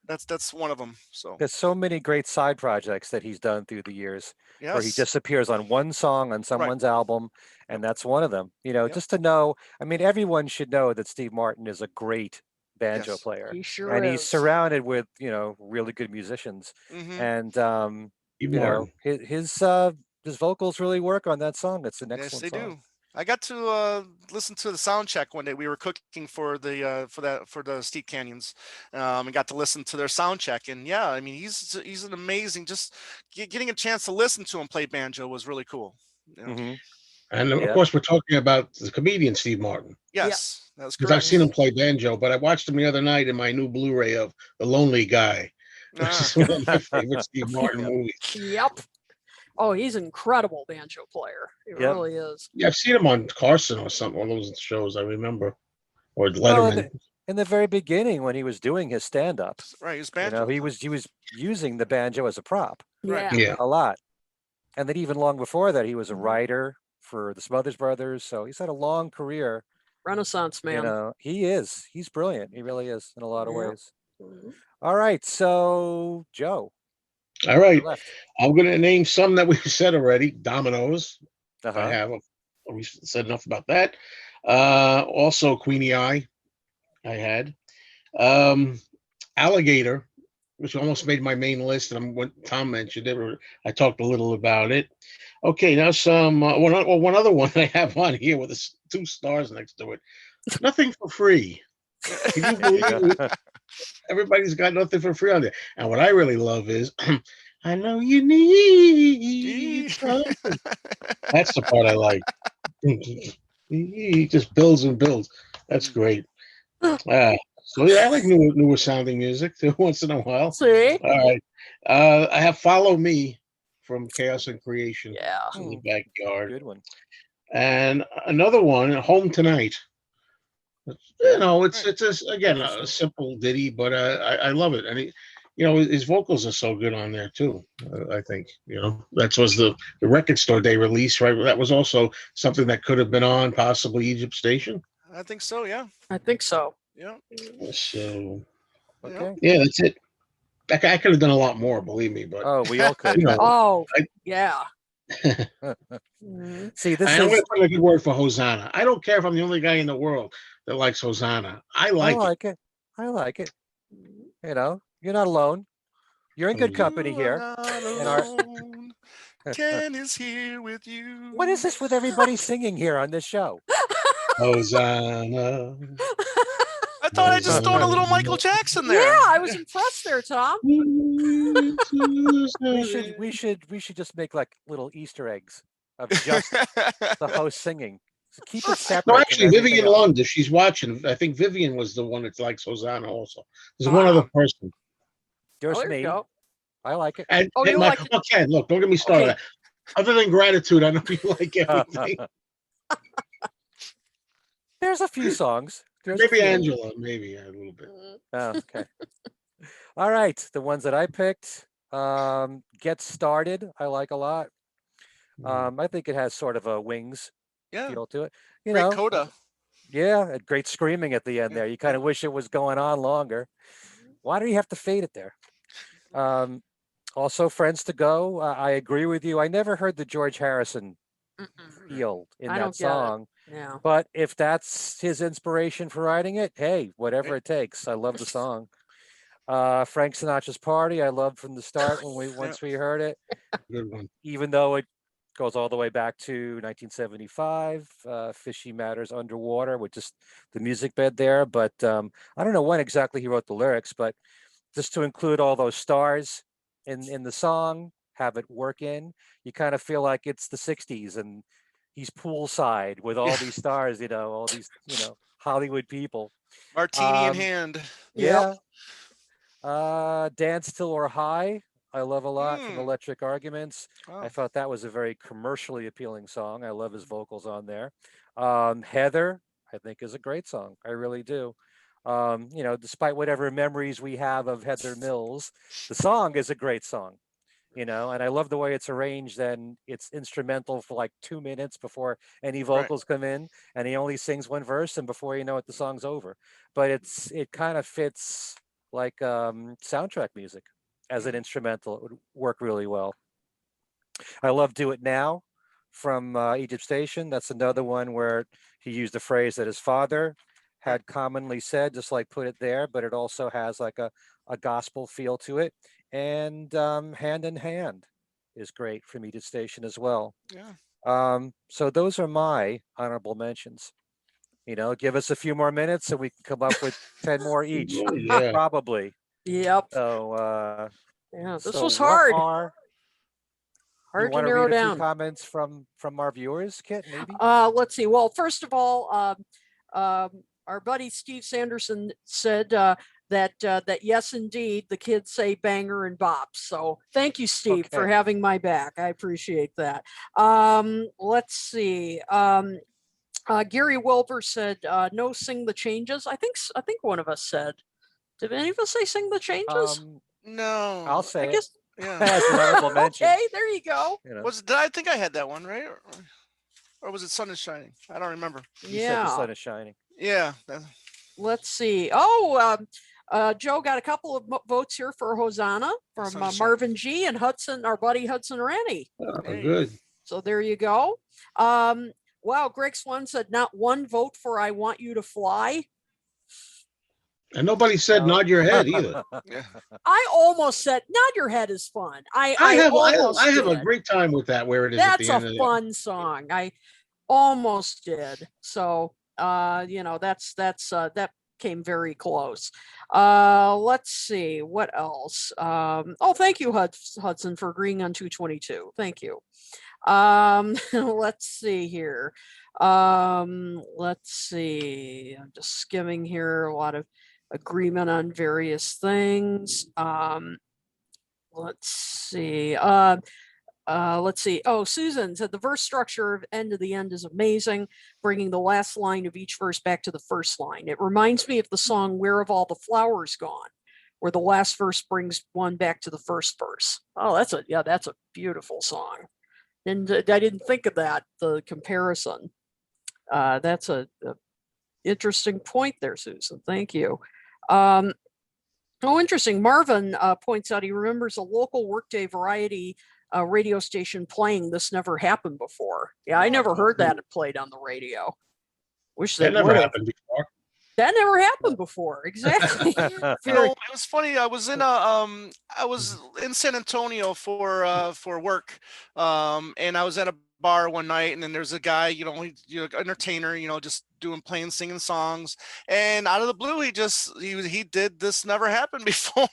that's one of them. So there's so many great side projects that he's done through the years where he just appears on one song on someone's album, and that's one of them. Just to know, I mean, everyone should know that Steve Martin is a great banjo player. He sure and is. He's surrounded with, really good musicians. And his vocals really work on that song. It's an excellent song. Yes, they do. I got to listen to the sound check one day. We were cooking for the Steep Canyons, and got to listen to their sound check. And yeah, I mean, he's an amazing. Just getting a chance to listen to him play banjo was really cool. And of course, we're talking about the comedian Steve Martin. Yes, that was correct. Because I've seen him play banjo, but I watched him the other night in my new Blu-ray of The Lonely Guy, which is one of my favorite Steve Martin movies. Yep. Oh, he's an incredible banjo player. He really is. Yeah, I've seen him on Carson or something, one of those shows I remember, or Letterman. In the very beginning, when he was doing his stand-up, right, his banjo. He was using the banjo as a prop, yeah, a lot. And then even long before that, he was a writer for the Smothers Brothers. So he's had a long career. Renaissance man. He is. He's brilliant. He really is in a lot of ways. All right, so Joe. All right, I'm going to name some that we've said already. Dominoes. I have. We said enough about that. Also, Queenie Eye. I had. Alligator, which almost made my main list, and when Tom mentioned it, I talked a little about it. Okay, now some one other one I have on here with two stars next to it. Nothing for free. Can you There you believe go. it? Everybody's got nothing for free on there. And what I really love is, I know you need something. That's the part I like. He just builds and builds. That's great. So yeah, I like newer sounding music too, once in a while. See? All right. I have Follow Me from Chaos and Creation Yeah. in the backyard. Good one. And another one, Home Tonight. You know, it's again a Interesting. simple ditty, but I love it, and his vocals are so good on there too. I think that was the record store day release, right? That was also something that could have been on possibly Egypt Station. I think so. Yeah. I think so. Yeah. So Okay. yeah, that's it. I could have done a lot more, believe me, but Oh, we all could. Oh, I- yeah. Mhm. See, this I'm going is. to put a good word for Hosanna. I don't care if I'm the only guy in the world that likes Hosanna. I I like it. like it. I like it. You're not alone. You're in good company You are here. not And our. alone. Ken is here with you. What is this with everybody singing here on this show? Hosanna. I thought I just thrown a little Michael Jackson there. Yeah, I was impressed there, Tom. We should just make like little Easter eggs of just the host singing. So keep it separate. No, from actually, everything Vivian else. Lund, if she's watching, I think Vivian was the one that likes Hosanna also. There's one Wow. other person. There's Oh, there you me. go. I like it. And Oh, you like it. okay, look, don't get me started. Okay. Other than gratitude, I know you like everything. There's a few songs. There's a Maybe few. Angela, maybe a little bit. Oh, okay. All right. The ones that I picked. Get Started. I like a lot. I think it has sort of a Wings Yeah. feel to it. Great coda. Yeah, a great screaming at the end Yeah, there. You kind of wish it was going on longer. Why do you have to fade it there? Also, Friends to Go. I agree with you. I never heard the George Harrison feel in I that don't get it. song. Yeah. But if that's his inspiration for writing it, hey, whatever it takes. I love the song. Frank Sinatra's Party. I loved from the start once we heard it, Good one. even though it goes all the way back to 1975. Fishy Matters Underwater with just the music bed there. But I don't know when exactly he wrote the lyrics, but just to include all those stars in the song, have it work in, you kind of feel like it's the 60s and he's poolside with all these stars, all these, Hollywood people. Martini in Um, hand. Yeah. Dance Till We're High. I love a lot from Mm. Electric Arguments. Wow. I thought that was a very commercially appealing song. I love his vocals on there. Heather, I think, is a great song. I really do. Despite whatever memories we have of Heather Mills, the song is a great song. And I love the way it's arranged, and it's instrumental for like 2 minutes before any vocals come in, and he only sings one verse, and before you know it, the song's over. But it kind of fits like soundtrack music as an instrumental. It would work really well. I love Do It Now from Egypt Station. That's another one where he used a phrase that his father had commonly said, just like put it there, but it also has like a gospel feel to it. And Hand in Hand is great from Egypt Station as well. Yeah. So those are my honorable mentions. Give us a few more minutes and we can come up with 10 more each. Oh, yeah. Probably. Yep. So Yeah, this so was what hard. are you Hard to want to narrow read a few down. comments from our viewers, Kit? Maybe. Let's see. Well, first of all, our buddy Steve Sanderson said that yes, indeed, the kids say banger and bops. So thank you, Steve, for Okay. having my back. I appreciate that. Let's see. Gary Wilbur said no, sing the changes. I think one of us said. Did any of us say sing the changes? No. I'll say I it. guess. Yeah. As an honorable mention. Okay, there you go. I think I had that one, right? Or was it Sun is Shining? I don't remember. You said the sun is shining. Yeah. Let's see. Oh, Joe got a couple of votes here for Hosanna from Marvin G and Hudson, our buddy Hudson Rennie. Oh, good. So there you go. Wow, Greg Swan said not one vote for I Want You to Fly. And nobody said nod your head either. Yeah. I almost said nod your head is fun. I almost have a did. great time with that where it is at That's the a end of the fun song. I almost did. So that came very close. Let's see what else. Oh, thank you, Hudson, for agreeing on 222. Thank you. Let's see here. Let's see. I'm just skimming here. A lot of agreement on various things. Let's see. Let's see. Oh, Susan said the verse structure of End of the End is amazing, bringing the last line of each verse back to the first line. It reminds me of the song Where Have All the Flowers Gone, where the last verse brings one back to the first verse. Oh, that's a beautiful song. And I didn't think of that, the comparison. That's a interesting point there, Susan. Thank you. Oh, interesting. Marvin points out he remembers a local workday variety radio station playing This Never Happened Before. Yeah, I never heard that played on the radio. Wish they That never would have. happened before. That never happened before. Exactly. It was funny. I was in San Antonio for work, and I was at a bar one night, and then there's a guy, entertainer, just playing, singing songs, and out of the blue, he did This Never Happened Before,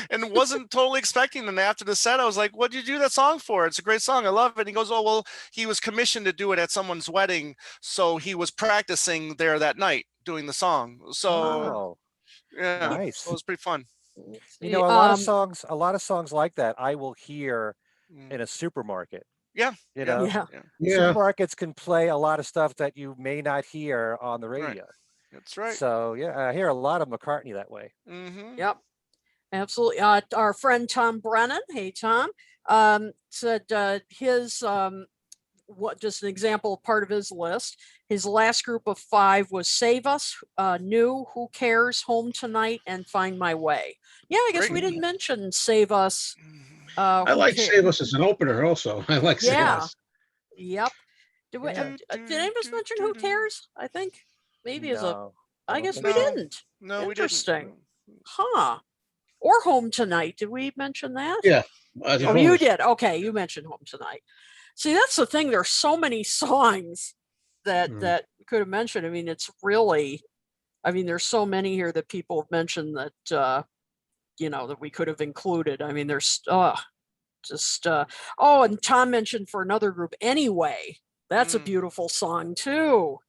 and wasn't totally expecting. And after the set, I was like, "What did you do that song for? It's a great song. I love it." And he goes, "Oh, well, he was commissioned to do it at someone's wedding, so he was practicing there that night doing the song." So yeah, nice. so it was pretty fun. A lot of songs like that I will hear in a supermarket. Yeah. Supermarkets can play a lot of stuff that you may not hear on the radio. Right. That's right. So I hear a lot of McCartney that way. Mm-hmm. Yep, absolutely. Our friend Tom Brennan, hey Tom, said his just an example, part of his list. His last group of 5 was Save Us, New, Who Cares, Home Tonight, and Find My Way. Yeah, I guess we didn't mention Save Us. I like Save Us as an opener also. I like Save Us. Yep. Did any of us mention Who Cares? I think maybe I guess we didn't. No, interesting. We didn't. Huh. Or Home Tonight. Did we mention that? Yeah. Oh, you did. Okay, you mentioned Home Tonight. See, that's the thing. There's so many songs that we could have mentioned. I mean, it's really, there's so many here that people have mentioned that that we could have included. I mean, there's and Tom mentioned for another group Anyway. That's a beautiful song too.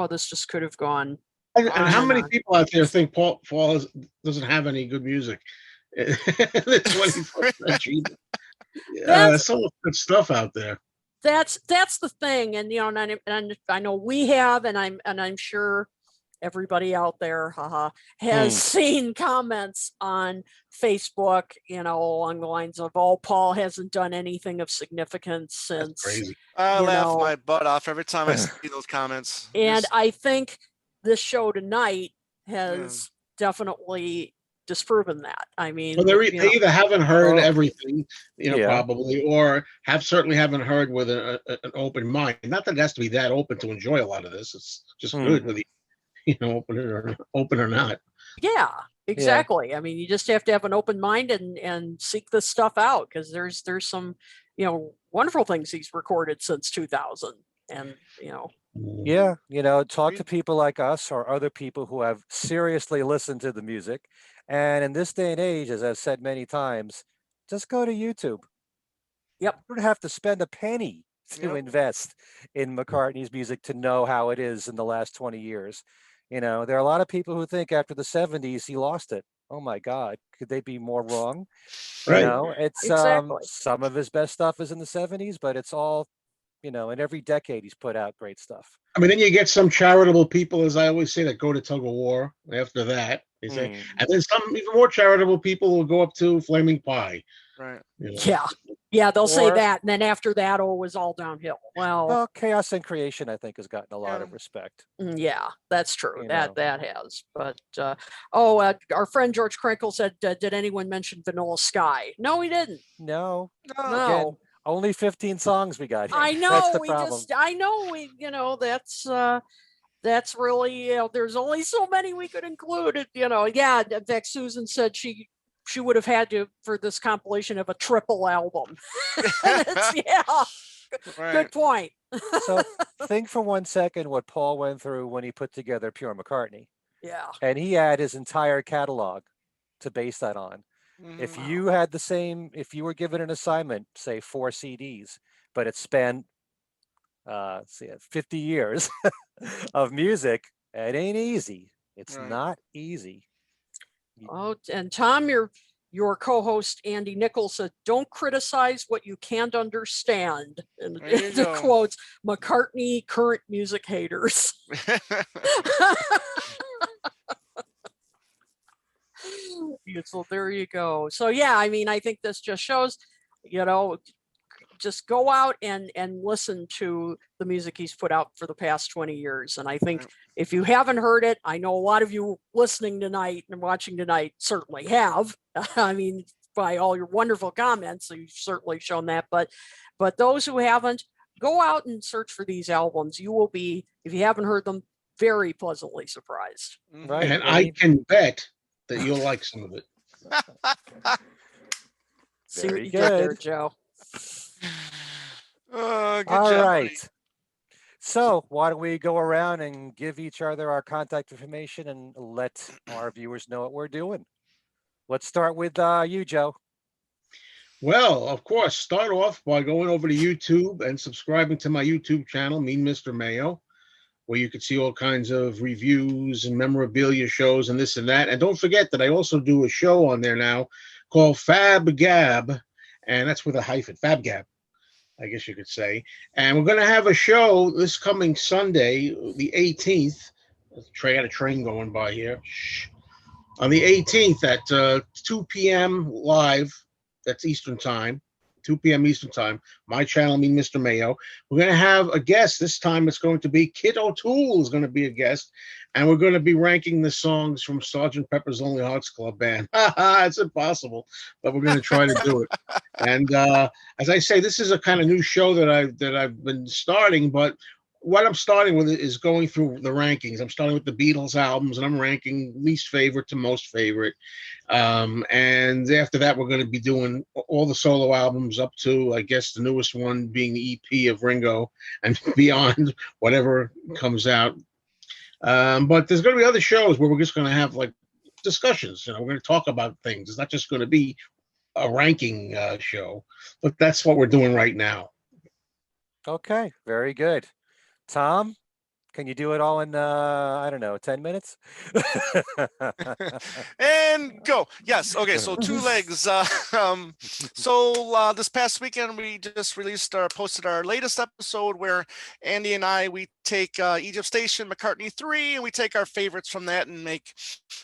This just could have gone. And how many people out there think Paul doesn't have any good music in the 21st century? There's so much good stuff out there. That's the thing, and and I know we have, and I'm sure everybody out there, has seen comments on Facebook, along the lines of, "Oh, Paul hasn't done anything of significance since." That's crazy. I laugh my butt off every time I see those comments. And I think this show tonight has definitely disproven that. I mean, well, they either haven't heard everything, probably, or certainly haven't heard with an open mind. Not that it has to be that open to enjoy a lot of this. It's just good whether open or not. Yeah, exactly. I mean, you just have to have an open mind and seek this stuff out, because there's some wonderful things he's recorded since 2000, and talk to people like us or other people who have seriously listened to the music. And in this day and age, as I've said many times, just go to YouTube. Yep. You don't have to spend a penny to invest in McCartney's music to know how it is in the last 20 years. There are a lot of people who think after the 70s he lost it. Oh my God, could they be more wrong? Right. It's exactly. Some of his best stuff is in the 70s, but it's all, in every decade he's put out great stuff. I mean, then you get some charitable people, as I always say, that go to tug of war after that. They say, and then some even more charitable people will go up to Flaming Pie. Right. Yeah, they'll say that, and then after that, it was all downhill. Well, Chaos and Creation, I think, has gotten a lot of respect. Yeah, that's true. That has. But our friend George Krinkle said, "Did anyone mention Vanilla Sky?" No, he didn't. No. Again, only 15 songs we got here. I know. That's the problem. I know. That's. that's really, there's only so many we could include. Yeah. In fact, Susan said she would have had to, for this compilation, of a triple album. Yeah, Right. good point. So think for 1 second what Paul went through when he put together Pure McCartney. Yeah. And he had his entire catalog to base that on. If you had if you were given an assignment, say 4 CDs, but it spanned 50 years of music, it ain't easy. It's Right. not easy. Oh, and Tom, your co-host Andy Nichols said, "Don't criticize what you can't understand." And There you the go. quotes, McCartney, current music haters. So there you go. So yeah, I mean, I think this just shows, just go out and listen to the music he's put out for the past 20 years. And I think if you haven't heard it, I know a lot of you listening tonight and watching tonight certainly have. I mean, by all your wonderful comments, you've certainly shown that. But those who haven't, go out and search for these albums. You will be, if you haven't heard them, very pleasantly surprised. Right. And I can bet that you'll like some of it. See what Very you did there, good. Joe. Good All job, right. buddy. So why don't we go around and give each other our contact information and let our viewers know what we're doing? Let's start with you, Joe. Well, of course, start off by going over to YouTube and subscribing to my YouTube channel, Mean Mr. Mayo, where you can see all kinds of reviews and memorabilia shows and this and that. And don't forget that I also do a show on there now called Fab Gab, and that's with a hyphen, Fab Gab, I guess you could say. And we're going to have a show this coming Sunday, the 18th. I got a train going by here. Shh. On the 18th at 2 p.m. live. That's Eastern time, 2 p.m. Eastern time. My channel, me, Mr. Mayo. We're going to have a guest. This time it's going to be Kit O'Toole is going to be a guest. And we're going to be ranking the songs from Sgt. Pepper's Lonely Hearts Club Band. It's impossible, but we're going to try to do it. And as I say, this is a kind of new show that I've been starting, but what I'm starting with is going through the rankings. I'm starting with the Beatles albums, and I'm ranking least favorite to most favorite. And after that, we're going to be doing all the solo albums up to, I guess, the newest one being the EP of Ringo and beyond, whatever comes out. But there's going to be other shows where we're just going to have like discussions. We're going to talk about things. It's not just going to be a ranking show, but that's what we're doing right now. Okay, very good. Tom, can you do it all in, I don't know, 10 minutes? And go. Yes. Okay. So Two Legs. This past weekend, we just posted our latest episode where Andy and we take Egypt Station, McCartney 3, and we take our favorites from that and make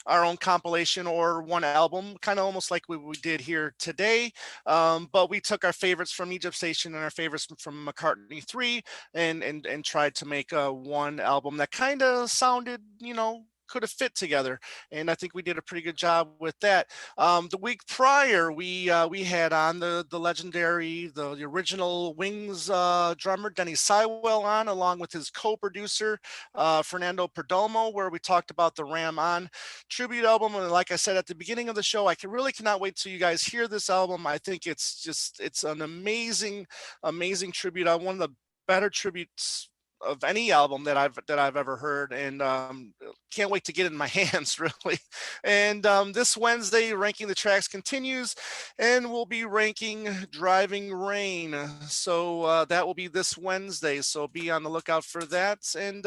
our own compilation or one album, kind of almost like we did here today. But we took our favorites from Egypt Station and our favorites from McCartney 3 and tried to make one album that kind of sounded, could have fit together, and I think we did a pretty good job with that. The week prior, we had on the legendary, the original Wings drummer Denny Sywell on, along with his co-producer Fernando Perdomo, where we talked about the Ram On tribute album. And like I said at the beginning of the show, I really cannot wait till you guys hear this album. I think it's an amazing tribute. One of the better tributes of any album that I've ever heard, and can't wait to get it in my hands, really. And this Wednesday, Ranking the Tracks continues, and we'll be ranking Driving Rain. So that will be this Wednesday, so be on the lookout for that. And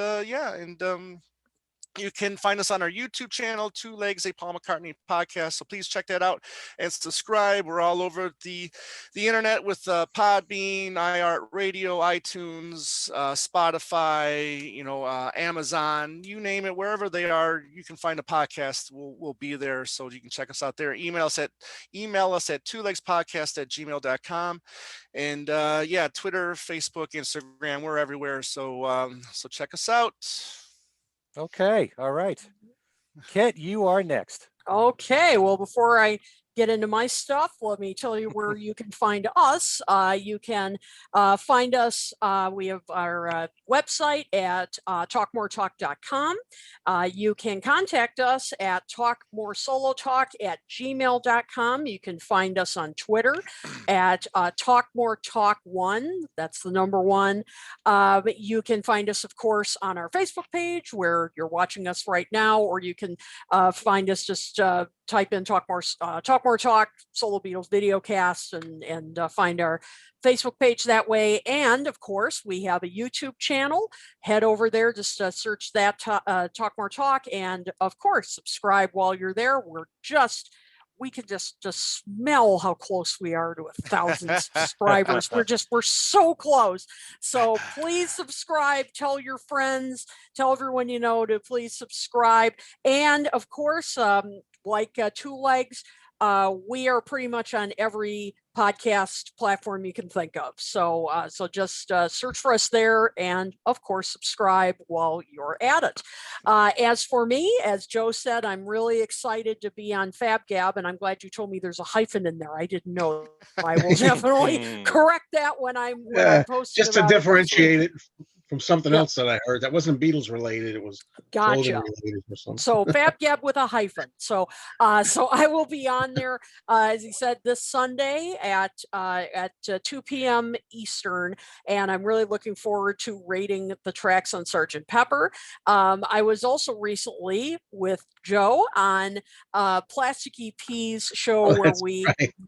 you can find us on our YouTube channel, Two Legs, a Paul McCartney podcast. So please check that out and subscribe. We're all over the internet with Podbean, iHeartRadio, iTunes, Spotify, Amazon, you name it, wherever they are, you can find a podcast. We'll be there, so you can check us out there. Email us at twolegspodcast@gmail.com. And Twitter, Facebook, Instagram, we're everywhere. So check us out. Okay, all right. Kit, you are next. Okay, well, before I get into my stuff, let me tell you where you can find us. You can find us. We have our website at talkmoretalk.com. You can contact us at talkmoresolotalk@gmail.com. You can find us on Twitter at talkmoretalk1. That's the number 1. You can find us, of course, on our Facebook page where you're watching us right now, or you can find us, just type in Talk More Talk Solo Beatles videocast and find our Facebook page that way. And of course, we have a YouTube channel. Head over there, just search that Talk More Talk, and of course, subscribe while you're there. We can just smell how close we are to 1,000 subscribers. We're so close. So please subscribe, tell your friends, tell everyone you know to please subscribe. And of course, like Two Legs, we are pretty much on every podcast platform you can think of. So just search for us there, and of course subscribe while you're at it. As for me, as Joe said, I'm really excited to be on FabGab, and I'm glad you told me there's a hyphen in there. I didn't know. I will definitely correct that when I'm posting. Just to differentiate it from something else that I heard that wasn't Beatles related. It was clothing related or something. So FabGab with a hyphen. So I will be on there, as he said, this Sunday at 2 p.m. Eastern, and I'm really looking forward to rating the tracks on Sgt. Pepper. I was also recently with Joe on Plastic EP's show where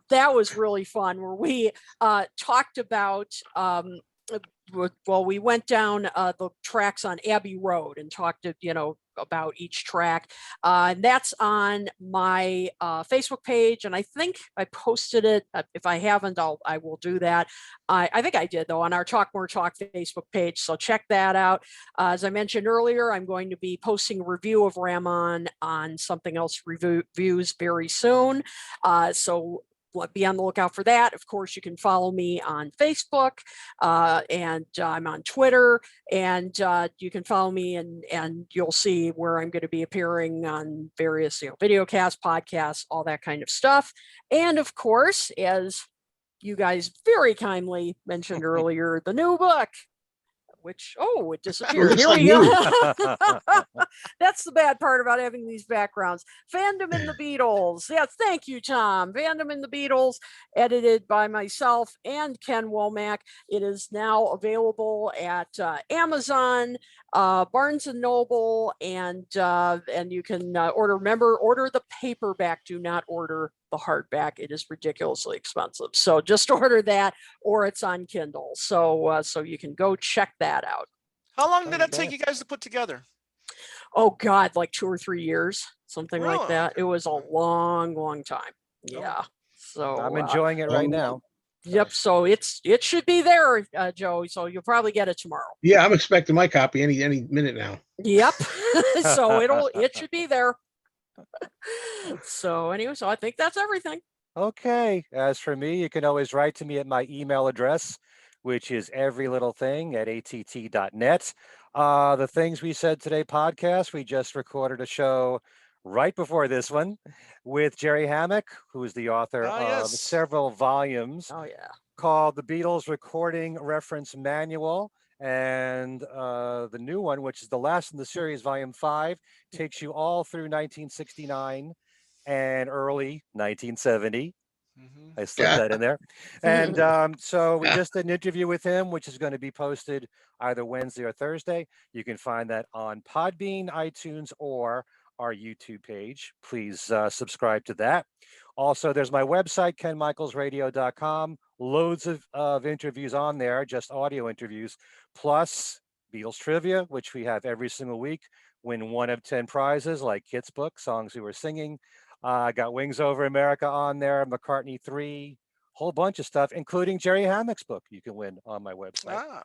that was really fun, where we talked about we went down the tracks on Abbey Road and talked about each track, and that's on my Facebook page, and I think I posted it. If I haven't, I will do that. I think I did, though, on our Talk More Talk Facebook page, so check that out. As I mentioned earlier, I'm going to be posting a review of Ramon on Something Else Reviews very soon, so be on the lookout for that. Of course, you can follow me on Facebook, and I'm on Twitter, and you can follow me, and you'll see where I'm going to be appearing on various videocasts, podcasts, all that kind of stuff. And of course, as you guys very kindly mentioned earlier, the new book, which, it disappeared. Here we go. That's the bad part about having these backgrounds. Fandom in the Beatles. Yes, thank you, Tom. Fandom in the Beatles, edited by myself and Ken Womack. It is now available at Amazon, Barnes and Noble, and you can order the paperback. Do not order the hardback. It is ridiculously expensive. So just order that, or it's on Kindle. So you can go check that out. How long did that take you guys to put together? Oh God, like 2 or 3 years, something like that. It was a long time. Yeah. So I'm enjoying it right now. Yep. So it should be there, Joe. So you'll probably get it tomorrow. Yeah, I'm expecting my copy any minute now. Yep. So it should be there. So anyway, I think that's everything. Okay. As for me, you can always write to me at my email address, which is everylittlething@att.net. The Things We Said Today podcast, we just recorded a show right before this one with Jerry Hammack, who is the author of several volumes called The Beatles Recording Reference Manual. And the new one, which is the last in the series, volume 5, takes you all through 1969 and early 1970. I slipped that in there. And so we just did an interview with him, which is going to be posted either Wednesday or Thursday. You can find that on Podbean, iTunes, or our YouTube page. Please subscribe to that. Also, there's my website, kenmichaelsradio.com. Loads of interviews on there, just audio interviews, plus Beatles trivia, which we have every single week. Win 1 of 10 prizes, like Kit's book, Songs We Were Singing. I got Wings Over America on there, McCartney 3, whole bunch of stuff, including Jerry Hammack's book you can win on my website.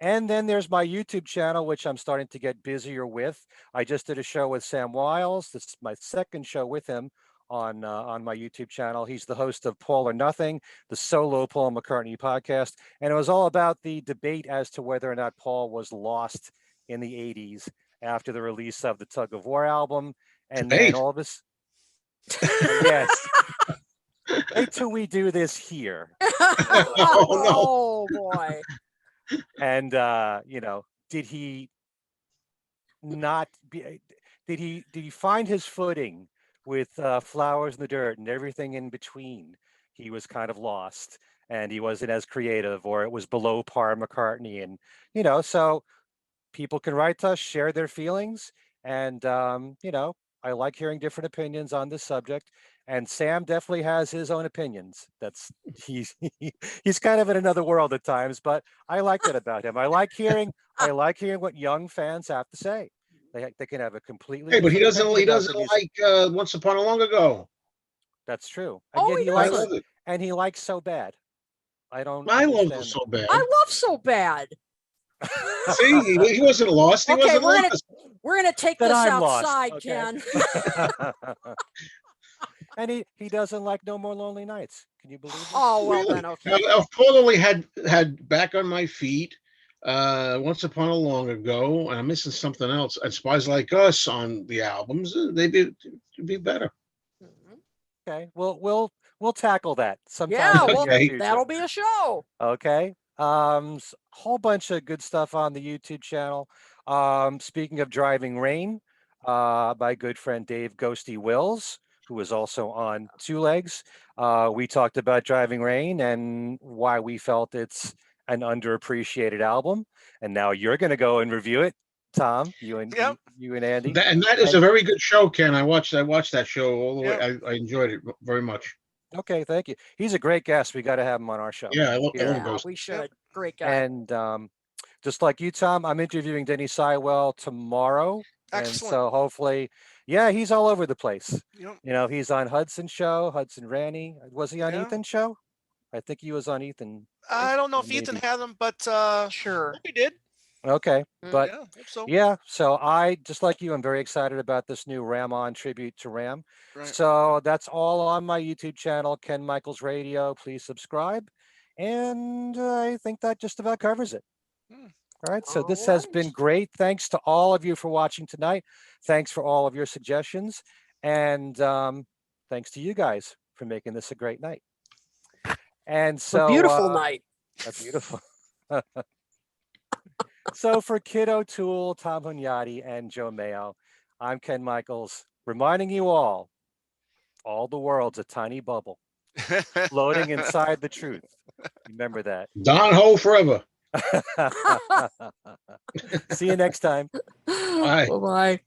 And then there's my YouTube channel, which I'm starting to get busier with. I just did a show with Sam Wiles. This is my second show with him on my YouTube channel. He's the host of Paul or Nothing, the solo Paul McCartney podcast. And it was all about the debate as to whether or not Paul was lost in the 80s after the release of the Tug of War album. And then all of us. Yes. Wait till we do this here. Oh boy. And did he not be, did he find his footing with Flowers in the Dirt and everything in between? He was kind of lost and he wasn't as creative, or it was below par McCartney. And so people can write to us, share their feelings, and I like hearing different opinions on this subject. And Sam definitely has his own opinions. He's he's kind of in another world at times, but I like that about him. I like hearing what young fans have to say. They can have a completely Hey, but he different doesn't opinion he about doesn't the music. like Once Upon a Long Ago. That's true. And Oh, yet he he I likes love doesn't. it. and he likes So Bad. I don't I love it understand so bad. I love So Bad. that. See, he wasn't lost. He Okay, wasn't we're gonna lost. we're gonna take Then this I'm lost. outside, Okay. Ken. And he doesn't like No More Lonely Nights. Can you believe this? Oh well, Really? then okay. Now, Paul only had Back on My Feet, Once Upon a Long Ago, and I'm missing something else. And Spies Like Us on the albums. They'd be better. Mhm. Okay. We'll tackle that sometime Yeah, in the well, near Okay. future. that'll be a show. Okay. Whole bunch of good stuff on the YouTube channel. Speaking of Driving Rain, my good friend Dave Ghosty Wills, who is also on Two Legs. We talked about Driving Rain and why we felt it's an underappreciated album. And now you're going to go and review it, Tom. Yep. You and Andy. That is And a very good show, Ken. I watched that show all the way. Yep. I enjoyed it very much. okay, thank you. He's a great guest. We got to have him on our show. Yeah, I love Yeah. Yeah, Ghost. we Yep. should. Great guy. And just like you, Tom, I'm interviewing Denny Sywell tomorrow. And Excellent. so hopefully, yeah, he's all over the place. Yep. He's on Hudson show, Hudson Ranny. Was he on Yeah. Ethan's show? I think he was on Ethan. I don't know if maybe. Ethan had them, but Sure. hope he did. Okay. But Yeah, hope so. yeah, so I, just like you, I'm very excited about this new Ram On tribute to Ram. Right. So that's all on my YouTube channel, Ken Michaels Radio. Please subscribe. And I think that just about covers it. Hmm. All right, so All this has been right. great. Thanks to all of you for watching tonight. Thanks for all of your suggestions. And thanks to you guys for making this a great night. And It's a so beautiful night. a beautiful. So for Kid O'Toole, Tom Hunyadi, and Joe Mayo, I'm Ken Michaels, reminding you all the world's a tiny bubble floating inside the truth. Remember that. Don Ho forever. See you next time. Bye. Bye-bye.